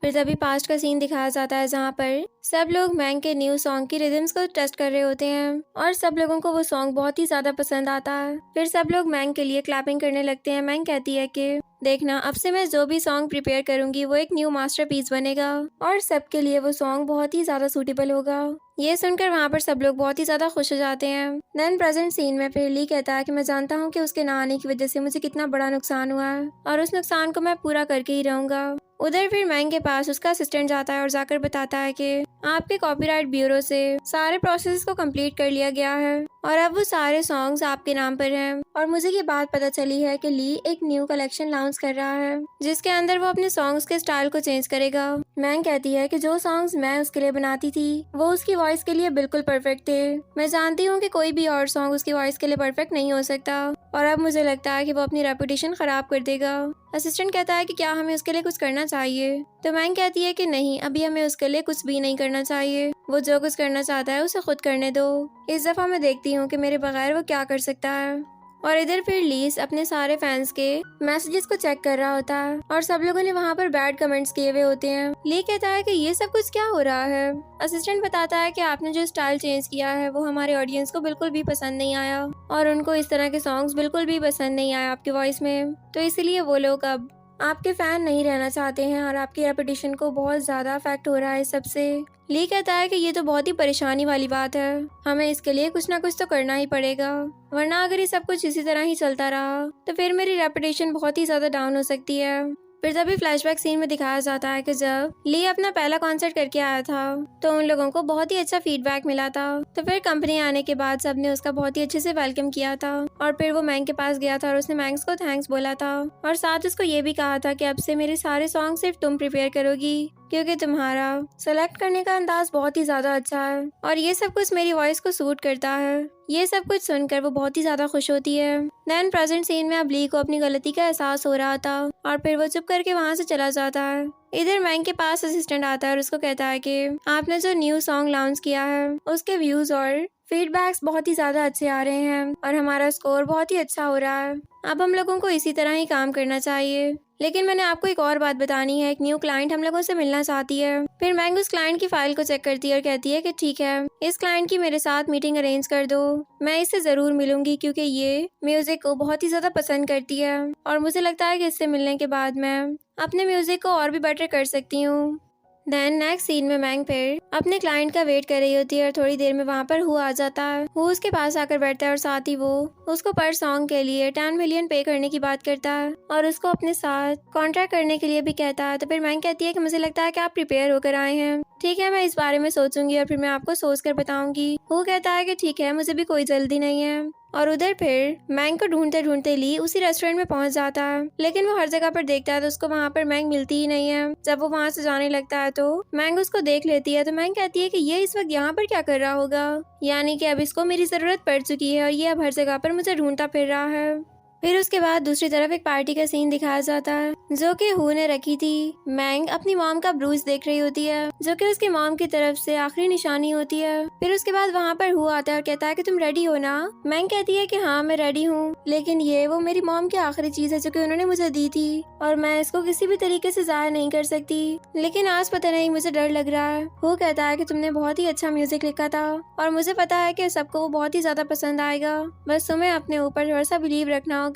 फिर तभी पास्ट का सीन दिखाया जाता है जहाँ पर सब लोग मैंग के न्यू सॉन्ग की रिदम्स को टेस्ट कर रहे होते हैं और सब लोगों को वो सॉन्ग बहुत ही ज्यादा पसंद आता है। फिर सब लोग मैंग के लिए क्लैपिंग करने लगते हैं। मैंग कहती है कि देखना, अब से मैं जो भी सॉन्ग प्रिपेयर करूंगी वो एक न्यू मास्टरपीस बनेगा और सबके लिए वो सॉन्ग बहुत ही ज्यादा सूटेबल होगा। ये सुनकर वहाँ पर सब लोग बहुत ही ज्यादा खुश हो जाते हैं। देन प्रेजेंट सीन में फिर ली कहता है कि मैं जानता हूँ कि उसके ना आने की वजह से मुझे कितना बड़ा नुकसान हुआ है और उस नुकसान को मैं पूरा करके ही रहूंगा। उधर फिर मैंग के पास उसका असिस्टेंट जाता है और जाकर बताता है कि आपके कॉपीराइट ब्यूरो से सारे प्रोसेस को कंप्लीट कर लिया गया है और अब वो सारे सॉन्ग्स आपके नाम पर हैं और मुझे ये बात पता चली है कि ली एक न्यू कलेक्शन लॉन्च कर रहा है जिसके अंदर वो अपने सॉन्ग्स के स्टाइल को चेंज करेगा। मैंग कहती है कि जो सॉन्ग्स मैं उसके लिए बनाती थी वो उसकी वॉइस के लिए बिल्कुल परफेक्ट थे। मैं जानती हूँ कि कोई भी और सॉन्ग उसकी वॉइस के लिए परफेक्ट नहीं हो सकता और अब मुझे लगता है कि वो अपनी रेपुटेशन खराब कर देगा। असिस्टेंट कहता है कि क्या हमें उसके लिए कुछ करना चाहिए, तो मैंग कहती है कि नहीं, अभी हमें उसके लिए कुछ भी नहीं करना चाहिए। वो जो कुछ करना चाहता है उसे खुद करने दो। इस दफा मैं देखती हूँ कि मेरे बगैर वो क्या कर सकता है। और इधर फिर लीस अपने सारे फैंस के मैसेजेस को चेक कर रहा होता है और सब लोगों ने वहाँ पर बैड कमेंट्स किए हुए होते हैं। ली कहता है कि ये सब कुछ क्या हो रहा है। असिस्टेंट बताता है कि आपने जो स्टाइल चेंज किया है वो हमारे ऑडियंस को बिल्कुल भी पसंद नहीं आया और उनको इस तरह के सॉन्ग्स बिल्कुल भी पसंद नहीं आया आपकी वॉइस में, तो इसलिए वो लोग अब आपके फैन नहीं रहना चाहते हैं और आपकी रेपुटेशन को बहुत ज्यादा अफेक्ट हो रहा है सबसे। ली कहता है कि ये तो बहुत ही परेशानी वाली बात है, हमें इसके लिए कुछ ना कुछ तो करना ही पड़ेगा, वरना अगर ये सब कुछ इसी तरह ही चलता रहा तो फिर मेरी रेपुटेशन बहुत ही ज्यादा डाउन हो सकती है। फिर तभी फ्लैशबैक सीन में दिखाया जाता है कि जब ली अपना पहला कॉन्सर्ट करके आया था तो उन लोगों को बहुत ही अच्छा फीडबैक मिला था। तो फिर कंपनी आने के बाद सबने उसका बहुत ही अच्छे से वेलकम किया था और फिर वो मैंग के पास गया था और उसने मैंग्स को थैंक्स बोला था और साथ उसको ये भी कहा था कि अब से मेरे सारे सॉन्ग सिर्फ तुम प्रिपेयर करोगी क्योंकि तुम्हारा सेलेक्ट करने का अंदाज बहुत ही ज्यादा अच्छा है और ये सब कुछ मेरी वॉइस को सूट करता है। ये सब कुछ सुनकर वो बहुत ही ज्यादा खुश होती है। देन प्रेजेंट सीन में अब ली को अपनी गलती का एहसास हो रहा था और फिर वो चुप करके वहाँ से चला जाता है। इधर मैंग के पास असिस्टेंट आता है और उसको कहता है कि आपने जो न्यू सॉन्ग लॉन्च किया है उसके व्यूज और फीडबैक्स बहुत ही ज्यादा अच्छे आ रहे हैं और हमारा स्कोर बहुत ही अच्छा हो रहा है। अब हम लोगों को इसी तरह ही काम करना चाहिए। लेकिन मैंने आपको एक और बात बतानी है, एक न्यू क्लाइंट हम लोगों से मिलना चाहती है। फिर मैंग उस क्लाइंट की फाइल को चेक करती है और कहती है कि ठीक है, इस क्लाइंट की मेरे साथ मीटिंग अरेंज कर दो। मैं इससे जरूर मिलूंगी क्योंकि ये म्यूजिक को बहुत ही ज्यादा पसंद करती है और मुझे लगता है कि इससे मिलने के बाद मैं अपने म्यूजिक को और भी बेटर कर सकती हूँ। देन नेक्स्ट सीन में मैंग फिर अपने क्लाइंट का वेट कर रही होती है और थोड़ी देर में वहाँ पर हु आ जाता है। हु उसके पास आकर बैठता है और साथ ही वो उसको पर सॉन्ग के लिए 10 मिलियन पे करने की बात करता है और उसको अपने साथ कॉन्ट्रैक्ट करने के लिए भी कहता है। तो फिर मैंग कहती है कि मुझे लगता है कि आप प्रिपेयर होकर आए हैं। ठीक है, मैं इस बारे में सोचूंगी और फिर मैं आपको सोच कर बताऊंगी। हु कहता है कि ठीक है, मुझे भी कोई जल्दी नहीं है। और उधर फिर मैंग को ढूंढते ढूंढते ली उसी रेस्टोरेंट में पहुंच जाता है, लेकिन वो हर जगह पर देखता है तो उसको वहाँ पर मैंग मिलती ही नहीं है। जब वो वहाँ से जाने लगता है तो मैंग उसको देख लेती है। तो मैंग कहती है कि ये इस वक्त यहाँ पर क्या कर रहा होगा, यानी कि अब इसको मेरी जरूरत पड़ चुकी है और ये अब हर जगह पर मुझे ढूंढता फिर रहा है। फिर उसके बाद दूसरी तरफ एक पार्टी का सीन दिखाया जाता है जो कि हु ने रखी थी। मैंग अपनी मॉम का ब्रूज देख रही होती है जो कि उसकी मॉम की तरफ से आखिरी निशानी होती है। फिर उसके बाद वहाँ पर हु आता है और कहता है कि तुम रेडी हो ना। मैंग कहती है कि हाँ मैं रेडी हूँ, लेकिन ये वो मेरी मॉम की आखिरी चीज है जो कि उन्होंने मुझे दी थी और मैं इसको किसी भी तरीके से जाया नहीं कर सकती। लेकिन आज पता नहीं मुझे डर लग रहा है। हु कहता है कि तुमने बहुत ही अच्छा म्यूजिक लिखा था और मुझे पता है कि सबको वो बहुत ही ज्यादा पसंद आएगा, बस तुम्हें अपने ऊपर थोड़ा सा बिलीव रखना होगा।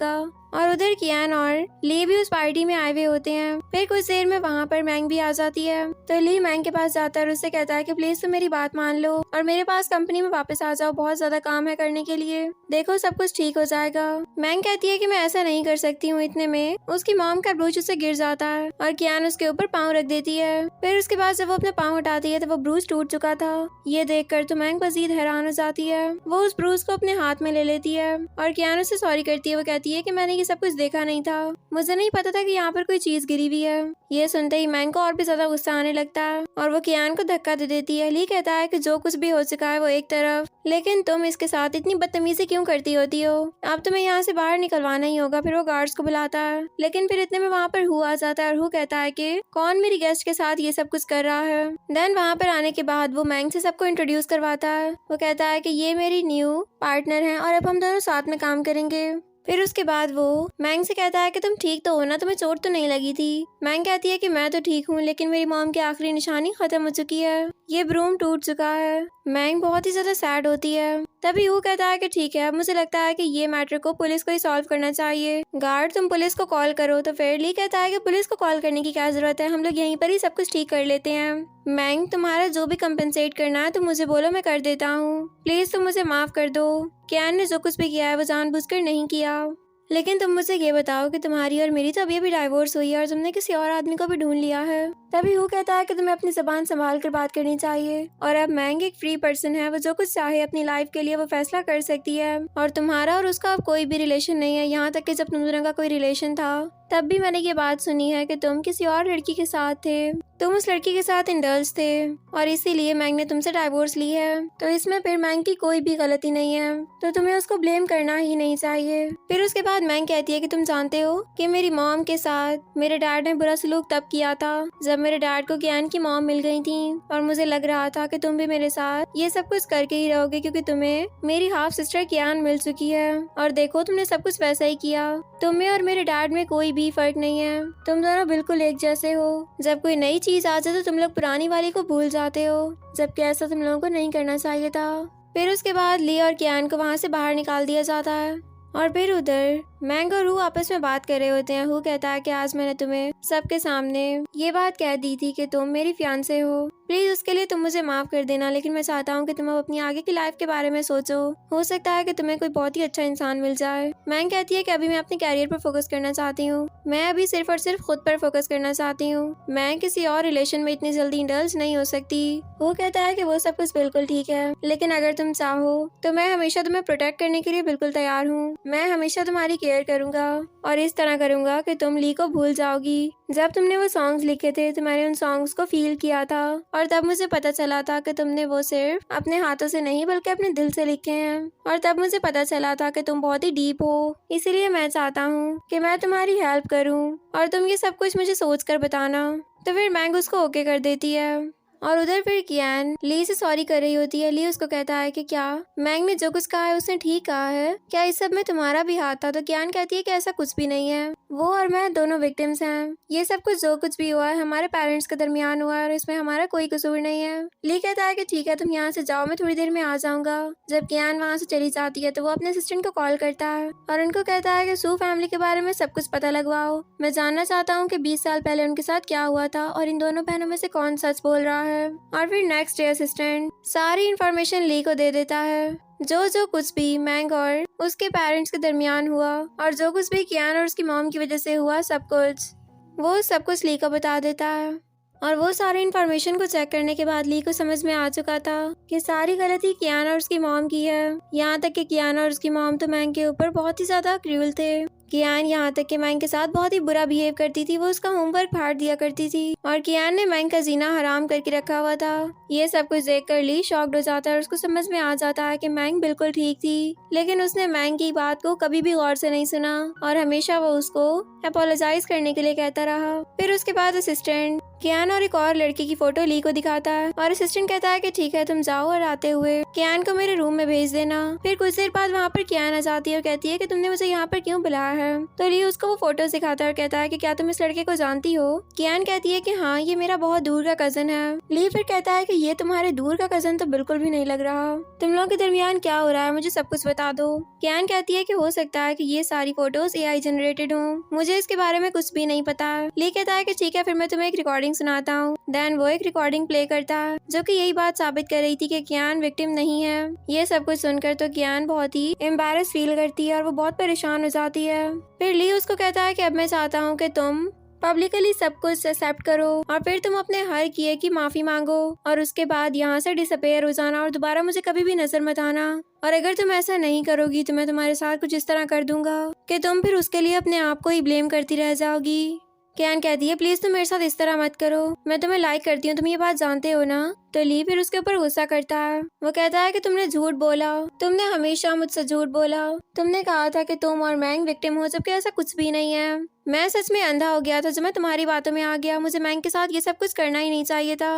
और उधर कियान और ली भी उस पार्टी में आए हुए होते हैं। फिर कुछ देर में वहाँ पर मैंग भी आ जाती है तो ली मैंग के पास जाता है और उससे कहता है कि प्लीज तुम मेरी बात मान लो और मेरे पास कंपनी में वापस आ जाओ, बहुत ज्यादा काम है करने के लिए, देखो सब कुछ ठीक हो जाएगा। मैंग कहती है कि मैं ऐसा नहीं कर सकती हूँ। इतने में उसकी मॉम का ब्रूच उससे गिर जाता है और कियान उसके ऊपर पाँव रख देती है। फिर उसके बाद जब वो अपना पाँव उठाती है तो वो ब्रूच टूट चुका था। ये देखकर तो मैंग मजीद हैरान हो जाती है। वो उस ब्रूच को अपने हाथ में ले लेती है और कियान उससे सॉरी करती है। वो कहती है कि मैंने ये सब कुछ देखा नहीं था, मुझे नहीं पता था कि यहाँ पर कोई चीज गिरी हुई है। ये सुनते ही मैंग को और भी ज्यादा गुस्सा आने लगता है और वो कियान को धक्का दे देती है। ली कहता है कि जो कुछ भी हो चुका है वो एक तरफ, लेकिन तुम इसके साथ इतनी बदतमीजी क्यों करती होती हो, अब तुम्हें यहाँ से बाहर निकलवाना ही होगा। फिर वो गार्ड्स को बुलाता है, लेकिन फिर इतने में वहाँ पर हु आ जाता है और हु कहता है कि कौन मेरी गेस्ट के साथ ये सब कुछ कर रहा है। देन वहाँ पर आने के बाद वो मैंग से सबको इंट्रोड्यूस करवाता है। वो कहता है कि ये मेरी न्यू पार्टनर है और अब हम दोनों साथ में काम करेंगे। फिर उसके बाद वो मैंग से कहता है कि तुम ठीक तो हो ना, तुम्हें चोट तो नहीं लगी थी। मैंग कहती है कि मैं तो ठीक हूँ, लेकिन मेरी मॉम की आखिरी निशानी खत्म हो चुकी है, ये ब्रूम टूट चुका है। मैंग बहुत ही ज्यादा सैड होती है। तभी वो कहता है कि ठीक है, अब मुझे लगता है कि ये मैटर को पुलिस को ही सॉल्व करना चाहिए। गार्ड तुम पुलिस को कॉल करो। तो फिर ली कहता है कि पुलिस को कॉल करने की क्या जरूरत है, हम लोग यहीं पर ही सब कुछ ठीक कर लेते हैं। मैंग तुम्हारा जो भी कंपेंसेट करना है तुम मुझे बोलो, मैं कर देता हूँ, प्लीज तुम मुझे माफ कर दो। कियान ने जो कुछ भी किया है वो जानबूझकर नहीं किया। लेकिन तुम मुझे ये बताओ कि तुम्हारी और मेरी तो अभी डाइवोर्स हुई है और तुमने किसी और आदमी को भी ढूंढ लिया है। तभी वो कहता है कि तुम्हें अपनी जबान संभाल कर बात करनी चाहिए और अब मैंग एक फ्री पर्सन है, वो जो कुछ चाहे अपनी लाइफ के लिए वो फैसला कर सकती है और तुम्हारा और उसका अब कोई भी रिलेशन नहीं है। यहाँ तक कि जब तुम दोनों का कोई रिलेशन था तब भी मैंने ये बात सुनी है कि तुम किसी और लड़की के साथ थे, तुम उस लड़की के साथ इंडल्ज थे और इसीलिए मैंग ने तुमसे डाइवोर्स ली है। तो इसमें फिर मैंग की कोई भी गलती नहीं है, तो तुम्हें उसको ब्लेम करना ही नहीं चाहिए। फिर उसके बाद मैंग कहती है कि तुम जानते हो कि मेरी मॉम के साथ मेरे डैड ने बुरा सलूक तब किया था जब मेरे डैड को कियान की मॉम मिल गई थी और मुझे लग रहा था कि तुम भी मेरे साथ ये सब कुछ करके ही रहोगे क्योंकि तुम्हें मेरी हाफ सिस्टर कियान मिल चुकी है और देखो तुमने सब कुछ वैसा ही किया। तुम्हें और मेरे डैड में कोई भी फर्क नहीं है, तुम दोनों बिल्कुल एक जैसे हो। जब कोई नई चीज आ जाए तो तुम लोग पुरानी वाली को भूल जाते हो, जबकि ऐसा तुम लोगों को नहीं करना चाहिए था। फिर उसके बाद ली और कियान को वहाँ से बाहर निकाल दिया जाता है और फिर उधर मैंग और हु आपस में बात कर रहे होते हैं। हु कहता है कि आज मैंने तुम्हें सबके सामने ये बात कह दी थी कि तुम मेरी फियांसे हो, प्लीज उसके लिए तुम मुझे माफ कर देना, लेकिन मैं चाहता हूँ कि तुम अब अपनी आगे की लाइफ के बारे में सोचो। हो सकता है कि तुम्हें कोई बहुत ही अच्छा इंसान मिल जाए। मैंग कहती है कि अभी मैं अपने कैरियर पर फोकस करना चाहती हूँ। मैं अभी सिर्फ और सिर्फ खुद पर फोकस करना चाहती हूँ। मैं किसी और रिलेशन में इतनी जल्दी इंडल्ज नहीं हो सकती। वो कहता है कि वो सब कुछ बिल्कुल ठीक है, लेकिन अगर तुम चाहो तो मैं हमेशा तुम्हें प्रोटेक्ट करने के लिए बिल्कुल तैयार हूँ। मैं हमेशा तुम्हारी केयर करूंगा और इस तरह करूंगा कि तुम ली को भूल जाओगी। जब तुमने वो सॉन्ग्स लिखे थे तो मैंने उन सॉन्ग्स को फील किया था और तब मुझे पता चला था कि तुमने वो सिर्फ अपने हाथों से नहीं बल्कि अपने दिल से लिखे हैं। और तब मुझे पता चला था कि तुम बहुत ही डीप हो। इसीलिए मैं चाहता हूँ कि मैं तुम्हारी हेल्प करूँ और तुम ये सब कुछ मुझे सोच कर बताना। तो फिर मैंग उसको ओके कर देती है और उधर फिर कियान ली से सॉरी कर रही होती है। ली उसको कहता है कि क्या मैंग ने जो कुछ कहा है उसने ठीक कहा है, क्या इस सब में तुम्हारा भी हाथ था? तो कियान कहती है कि ऐसा कुछ भी नहीं है, वो और मैं दोनों विक्टिम्स हैं। ये सब कुछ जो कुछ भी हुआ है हमारे पेरेंट्स के दरमियान हुआ है और इसमें हमारा कोई कसूर नहीं है। ली कहता है कि ठीक है तुम यहाँ से जाओ, मैं थोड़ी देर में आ जाऊंगा। जब कियान वहाँ से चली जाती है तो वो अपने असिस्टेंट को कॉल करता है और उनको कहता है कि सू फैमिली के बारे में सब कुछ पता लगवाओ। मैं जानना चाहता हूँ कि 20 साल पहले उनके साथ क्या हुआ था और इन दोनों बहनों में से कौन सच बोल रहा है। और फिर नेक्स्ट डे असिस्टेंट सारी इन्फॉर्मेशन ली को दे देता है, जो कुछ भी मैंग और उसके पेरेंट्स के दरमियान हुआ और जो कुछ भी कियान और उसकी मॉम की वजह से हुआ, सब कुछ ली को बता देता है। और वो सारी इन्फॉर्मेशन को चेक करने के बाद ली को समझ में आ चुका था कि सारी गलती कियान और उसकी मॉम की है। यहाँ तक कि कियान और उसकी मॉम तो मैंग के ऊपर बहुत ही ज्यादा क्रूएल थे। कियान यहाँ तक कि मैंग के साथ बहुत ही बुरा बिहेव करती थी, वो उसका होमवर्क फाड़ दिया करती थी और कियान ने मैंग का जीना हराम करके रखा हुआ था। ये सब कुछ देखकर ली शॉक्ड हो जाता है और उसको समझ में आ जाता है कि मैंग बिल्कुल ठीक थी, लेकिन उसने मैंग की बात को कभी भी गौर से नहीं सुना और हमेशा वो उसको अपोलोजाइज करने के लिए कहता रहा। फिर उसके बाद असिस्टेंट कियान और एक और लड़की की फोटो ली को दिखाता है और असिस्टेंट कहता है कि ठीक है तुम जाओ और आते हुए कियान को मेरे रूम में भेज देना। फिर कुछ देर बाद वहाँ पर कियान आ जाती है और कहती है कि तुमने मुझे यहाँ पर क्यों बुलाया है? तो ली उसको वो फोटो दिखाता है और कहता है कि क्या तुम इस लड़के को जानती हो? कियान कहती है कि हाँ, ये मेरा बहुत दूर का कजन है। ली फिर कहता है कि ये तुम्हारे दूर का कजन तो बिल्कुल भी नहीं लग रहा। तुम लोगों के दरमियान क्या हो रहा है, मुझे सब कुछ बता दो। कियान कहती है कि हो सकता है कि ये सारी फोटोज AI जनरेटेड हों, मुझे इसके बारे में कुछ भी नहीं पता। ली कहता है कि ठीक है फिर मैं तुम्हें एक रिकॉर्डिंग सुनाता हूँ। देन वो एक रिकॉर्डिंग प्ले करता है जो कि यही बात साबित कर रही थी कि कियान विक्टिम नहीं है। ये सब कुछ सुनकर तो कियान बहुत ही एम्बैरस फील करती है और वो बहुत परेशान हो जाती है। फिर ली उसको कहता है कि अब मैं चाहता हूँ कि तुम पब्लिकली सब कुछ एक्सेप्ट करो और फिर तुम अपने हर किए की माफी मांगो और उसके बाद यहाँ से डिसअपेयर हो जाना और दोबारा मुझे कभी भी नजर मत आना। और अगर तुम ऐसा नहीं करोगी तो मैं तुम्हारे साथ कुछ इस तरह कर दूंगा कि तुम फिर उसके लिए अपने आप को ही ब्लेम करती रह जाओगी। कियान कहती है प्लीज तुम मेरे साथ इस तरह मत करो, मैं तुम्हें लाइक करती हूँ, तुम ये बात जानते हो ना? तो ली फिर उसके ऊपर गुस्सा करता है। वो कहता है कि तुमने झूठ बोला, तुमने हमेशा मुझसे झूठ बोला। तुमने कहा था कि तुम और मैंग विक्टिम हो, जबकि ऐसा कुछ भी नहीं है। मैं सच में अंधा हो गया था जब मैं तुम्हारी बातों में आ गया। मुझे मैंग के साथ ये सब कुछ करना ही नहीं चाहिए था।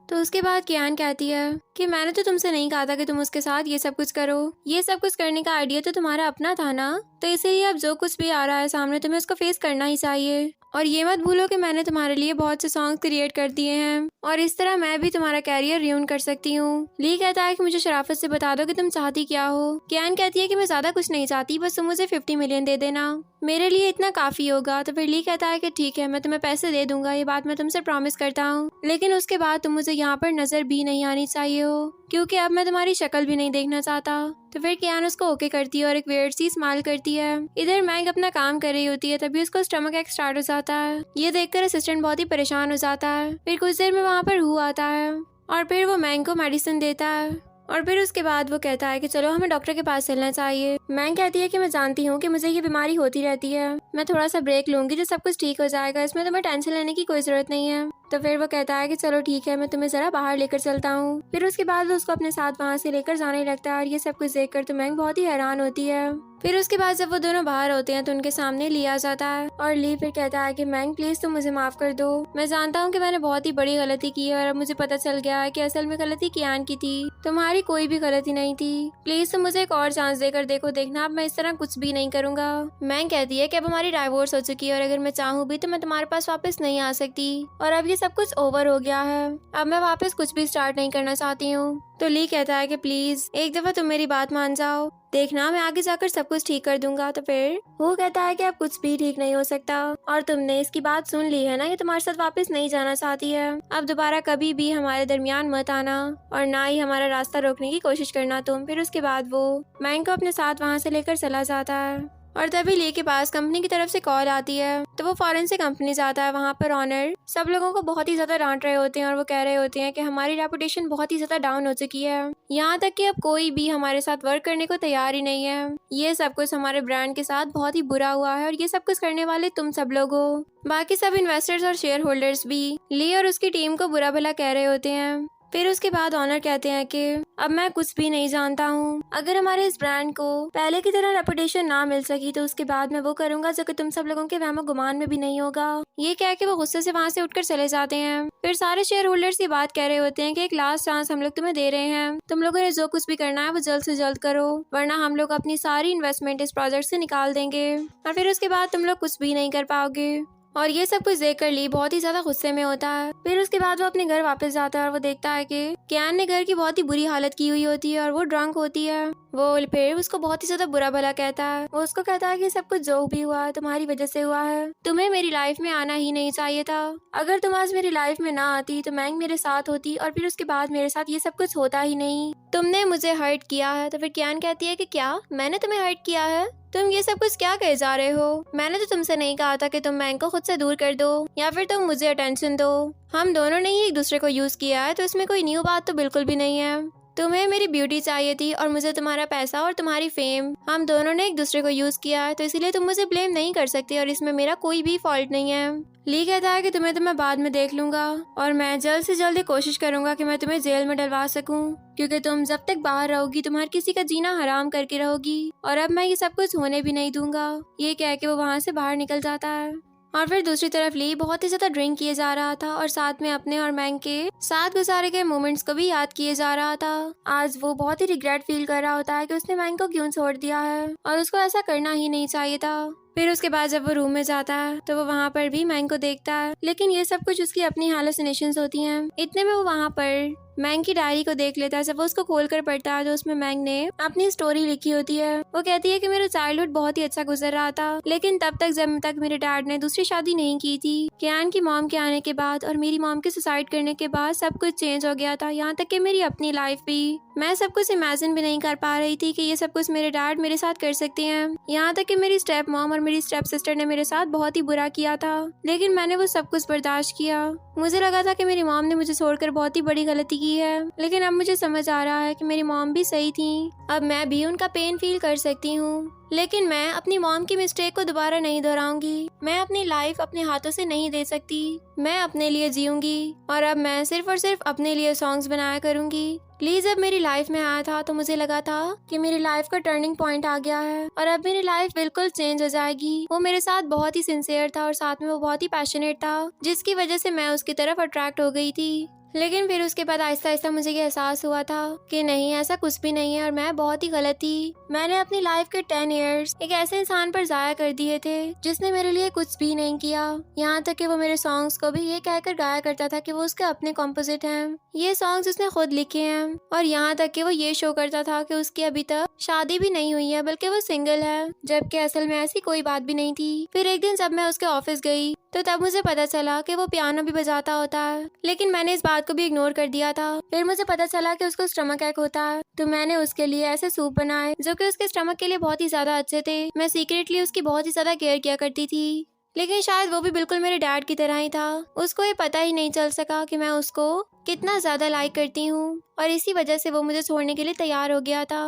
तो उसके बाद कियान कहती है कि मैंने तो तुमसे नहीं कहा था कि तुम उसके साथ ये सब कुछ करो। ये सब कुछ करने का आइडिया तो तुम्हारा अपना था ना, तो इसीलिए अब जो कुछ भी आ रहा है सामने तुम्हें उसको फेस करना ही चाहिए। और ये मत भूलो कि मैंने तुम्हारे लिए बहुत से सॉन्ग क्रिएट कर दिए हैं और इस तरह मैं भी तुम्हारा कैरियर रियून कर सकती हूँ। ली कहता है कि मुझे शराफत से बता दो कि तुम चाहती क्या हो। कियान कहती है कि मैं ज्यादा कुछ नहीं चाहती, बस तुम मुझे 50 मिलियन दे देना, मेरे लिए इतना काफी होगा। तो फिर ली कहता है कि ठीक है मैं तुम्हें पैसे दे दूंगा, ये बात मैं तुमसे प्रॉमिस करता हूँ, लेकिन उसके बाद तुम मुझे यहाँ पर नजर भी नहीं आनी चाहिए हो, क्योंकि अब मैं तुम्हारी शक्ल भी नहीं देखना चाहता। तो फिर कियान उसको ओके करती है और एक वेird सी स्माइल करती है। इधर मैंग अपना काम कर रही होती है, तभी उसको स्टमक एक स्टार्ट हो जाता है। ये देखकर असिस्टेंट बहुत ही परेशान हो जाता है। फिर कुछ देर में वहाँ पर हु आता है और फिर वो मैंग को मेडिसिन देता है और फिर उसके बाद वो कहता है कि चलो हमें डॉक्टर के पास चलना चाहिए। मैंग कहती है कि मैं जानती हूँ कि मुझे ये बीमारी होती रहती है, मैं थोड़ा सा ब्रेक लूंगी, जो सब कुछ ठीक हो जाएगा, इसमें तुम्हें टेंशन लेने की कोई जरूरत नहीं है। तो फिर वो कहता है कि चलो ठीक है मैं तुम्हें जरा बाहर लेकर चलता हूँ। फिर उसके बाद वो उसको अपने साथ वहाँ से लेकर जाने लगता है और ये सब कुछ देखकर तो मैंग बहुत ही हैरान होती है। फिर उसके बाद जब वो दोनों बाहर होते हैं तो उनके सामने ली आ जाता है और ली फिर कहता है कि मैंग प्लीज तुम मुझे माफ कर दो, मैं जानता हूँ कि मैंने बहुत ही बड़ी गलती की है और अब मुझे पता चल गया है कि असल में गलती कियान की थी, तुम्हारी कोई भी गलती नहीं थी। प्लीज तुम मुझे एक और चांस देकर देखना, अब मैं इस तरह कुछ भी नहीं करूंगा। मैंग कहती है कि अब हमारी डाइवोर्स हो चुकी है और अगर मैं चाहूँ भी तो मैं तुम्हारे पास वापस नहीं आ सकती और अब ये सब कुछ ओवर हो गया है, अब मैं वापस कुछ भी स्टार्ट नहीं करना चाहती हूँ। तो ली कहता है कि प्लीज एक दफा तुम मेरी बात मान जाओ, देखना मैं आगे जाकर सब कुछ ठीक कर दूंगा। तो फिर वो कहता है कि अब कुछ भी ठीक नहीं हो सकता और तुमने इसकी बात सुन ली है ना, ये तुम्हारे साथ वापस नहीं जाना चाहती है। अब दोबारा कभी भी हमारे दरमियान मत आना और ना ही हमारा रास्ता रोकने की कोशिश करना तुम। फिर उसके बाद वो मैंग को अपने साथ वहाँ से लेकर चला जाता है और तभी ली के पास कंपनी की तरफ से कॉल आती है। तो वो फौरन से कंपनी जाता है। वहाँ पर ऑनर सब लोगों को बहुत ही ज्यादा डांट रहे होते हैं और वो कह रहे होते हैं कि हमारी रेपुटेशन बहुत ही ज्यादा डाउन हो चुकी है, यहाँ तक कि अब कोई भी हमारे साथ वर्क करने को तैयार ही नहीं है। ये सब कुछ हमारे ब्रांड के साथ बहुत ही बुरा हुआ है और ये सब कुछ करने वाले तुम सब लोग हो। बाकी सब इन्वेस्टर्स और शेयर होल्डर्स भी ली और उसकी टीम को बुरा भला कह रहे होते हैं। फिर उसके बाद ऑनर कहते हैं कि अब मैं कुछ भी नहीं जानता हूँ। अगर हमारे इस ब्रांड को पहले की तरह रेपुटेशन ना मिल सकी तो उसके बाद मैं वो करूंगा जो कि तुम सब लोगों के वहमो गुमान में भी नहीं होगा। ये कह के वो गुस्से से वहाँ से उठकर चले जाते हैं। फिर सारे शेयर होल्डर्स ये बात कह रहे होते हैं कि एक लास्ट चांस हम लोग तुम्हें दे रहे हैं, तुम लोगों ने जो कुछ भी करना है वो जल्द से जल्द करो, वरना हम लोग अपनी सारी इन्वेस्टमेंट इस प्रोजेक्ट से निकाल देंगे और फिर उसके बाद तुम लोग कुछ भी नहीं कर पाओगे। और ये सब कुछ देखकर ली बहुत ही ज्यादा गुस्से में होता है। फिर उसके बाद वो अपने घर वापस जाता है और वो देखता है कि कियान ने घर की बहुत ही बुरी हालत की हुई होती है और वो ड्रंक होती है। वो फिर उसको बहुत ही ज्यादा बुरा भला कहता है। वो उसको कहता है कि सब कुछ जो भी हुआ तुम्हारी वजह से हुआ है, तुम्हें मेरी लाइफ में आना ही नहीं चाहिए था। अगर तुम आज मेरी लाइफ में ना आती तो मैंग मेरे साथ होती और फिर उसके बाद मेरे साथ ये सब कुछ होता ही नहीं। तुमने मुझे हर्ट किया है। तो फिर कियान कहती है कि क्या मैंने तुम्हें हर्ट किया है? तुम ये सब कुछ क्या कहे जा रहे हो? मैंने तो तुमसे नहीं कहा था कि तुम मैंग को खुद से दूर कर दो या फिर तुम मुझे अटेंशन दो। हम दोनों ने ही एक दूसरे को यूज किया है, तो इसमें कोई न्यू बात तो बिल्कुल भी नहीं है। तुम्हें मेरी ब्यूटी चाहिए थी और मुझे तुम्हारा पैसा और तुम्हारी फेम। हम दोनों ने एक दूसरे को यूज किया है, तो इसीलिए तुम मुझे ब्लेम नहीं कर सकती और इसमें मेरा कोई भी फॉल्ट नहीं है। ली कहता है कि तुम्हें तो मैं बाद में देख लूंगा और मैं जल्द से जल्द कोशिश करूंगा कि मैं तुम्हें जेल में डलवा सकूं, क्योंकि तुम जब तक बाहर रहोगी तुम हर किसी का जीना हराम करके रहोगी और अब मैं ये सब कुछ होने भी नहीं दूंगा। ये कह के वो वहाँ से बाहर निकल जाता है। और फिर दूसरी तरफ ली बहुत ही ज्यादा ड्रिंक किए जा रहा था और साथ में अपने और मैंग के साथ गुजारे गए मोमेंट्स को भी याद किए जा रहा था। आज वो बहुत ही रिग्रेट फील कर रहा होता है कि उसने मैंग को क्यों छोड़ दिया है और उसको ऐसा करना ही नहीं चाहिए था। फिर उसके बाद जब वो रूम में जाता है तो वो वहाँ पर भी मैंग को देखता है, लेकिन ये सब कुछ उसकी अपनी हालुसिनेशंस होती हैं। इतने में वो वहाँ पर मैंग की डायरी को देख लेता है। जब वो उसको खोल कर पढ़ता है तो उसमें मैंग ने अपनी स्टोरी लिखी होती है। वो कहती है कि मेरा चाइल्डहुड बहुत ही अच्छा गुजर रहा था, लेकिन तब तक जब तक मेरे डैड ने दूसरी शादी नहीं की थी। कियान की मॉम के आने के बाद और मेरी मॉम के सुसाइड करने के बाद सब कुछ चेंज हो गया था, यहाँ तक कि मेरी अपनी लाइफ भी। मैं सब कुछ इमेजिन भी नहीं कर पा रही थी कि ये सब कुछ मेरे डैड मेरे साथ कर सकते हैं। यहाँ तक कि मेरी स्टेप मॉम और मेरी स्टेप सिस्टर ने मेरे साथ बहुत ही बुरा किया था, लेकिन मैंने वो सब कुछ बर्दाश्त किया। मुझे लगा था कि मेरी मॉम ने मुझे छोड़कर बहुत ही बड़ी गलती की है, लेकिन अब मुझे समझ आ रहा है कि मेरी मॉम भी सही थी। अब मैं भी उनका पेन फील कर सकती हूँ, लेकिन मैं अपनी मॉम की मिस्टेक को दोबारा नहीं दोहराऊंगी। मैं अपनी लाइफ अपने हाथों से नहीं दे सकती, मैं अपने लिए जीऊंगी और अब मैं सिर्फ और सिर्फ अपने लिए सॉन्ग्स बनाया करूंगी। ली जब मेरी लाइफ में आया था तो मुझे लगा था कि मेरी लाइफ का टर्निंग पॉइंट आ गया है और अब मेरी लाइफ बिल्कुल चेंज हो जाएगी। वो मेरे साथ बहुत ही सिंसियर था और साथ में वो बहुत ही पैशनेट था, जिसकी वजह से मैं उसकी तरफ अट्रैक्ट हो गई थी। लेकिन फिर उसके बाद आहिस्ता आहिस्ता मुझे ये एहसास हुआ था कि नहीं, ऐसा कुछ भी नहीं है और मैं बहुत ही गलत थी। मैंने अपनी लाइफ के 10 इयर्स एक ऐसे इंसान पर जाया कर दिए थे जिसने मेरे लिए कुछ भी नहीं किया। यहाँ तक कि वो मेरे सॉन्ग्स को भी ये कहकर गाया करता था कि वो उसके अपने कॉम्पोजिट हैं, ये सॉन्ग्स उसने खुद लिखे हैं। और यहाँ तक कि वो ये शो करता था कि उसकी अभी तक शादी भी नहीं हुई है, बल्कि वो सिंगल है, जबकि असल में ऐसी कोई बात भी नहीं थी। फिर एक दिन जब मैं उसके ऑफिस गई तो तब मुझे पता चला कि वो पियानो भी बजाता होता है, लेकिन मैंने इस बात को भी इग्नोर कर दिया था। फिर मुझे पता चला कि उसको स्टमक एक होता है, तो मैंने उसके लिए ऐसे सूप बनाए जो कि उसके स्टमक के लिए बहुत ही ज्यादा अच्छे थे। मैं सीक्रेटली उसकी बहुत ही ज्यादा केयर किया करती थी, लेकिन शायद वो भी बिल्कुल मेरे डैड की तरह ही था। उसको ये पता ही नहीं चल सका कि मैं उसको कितना ज्यादा लाइक करती हूँ और इसी वजह से वो मुझे छोड़ने के लिए तैयार हो गया था।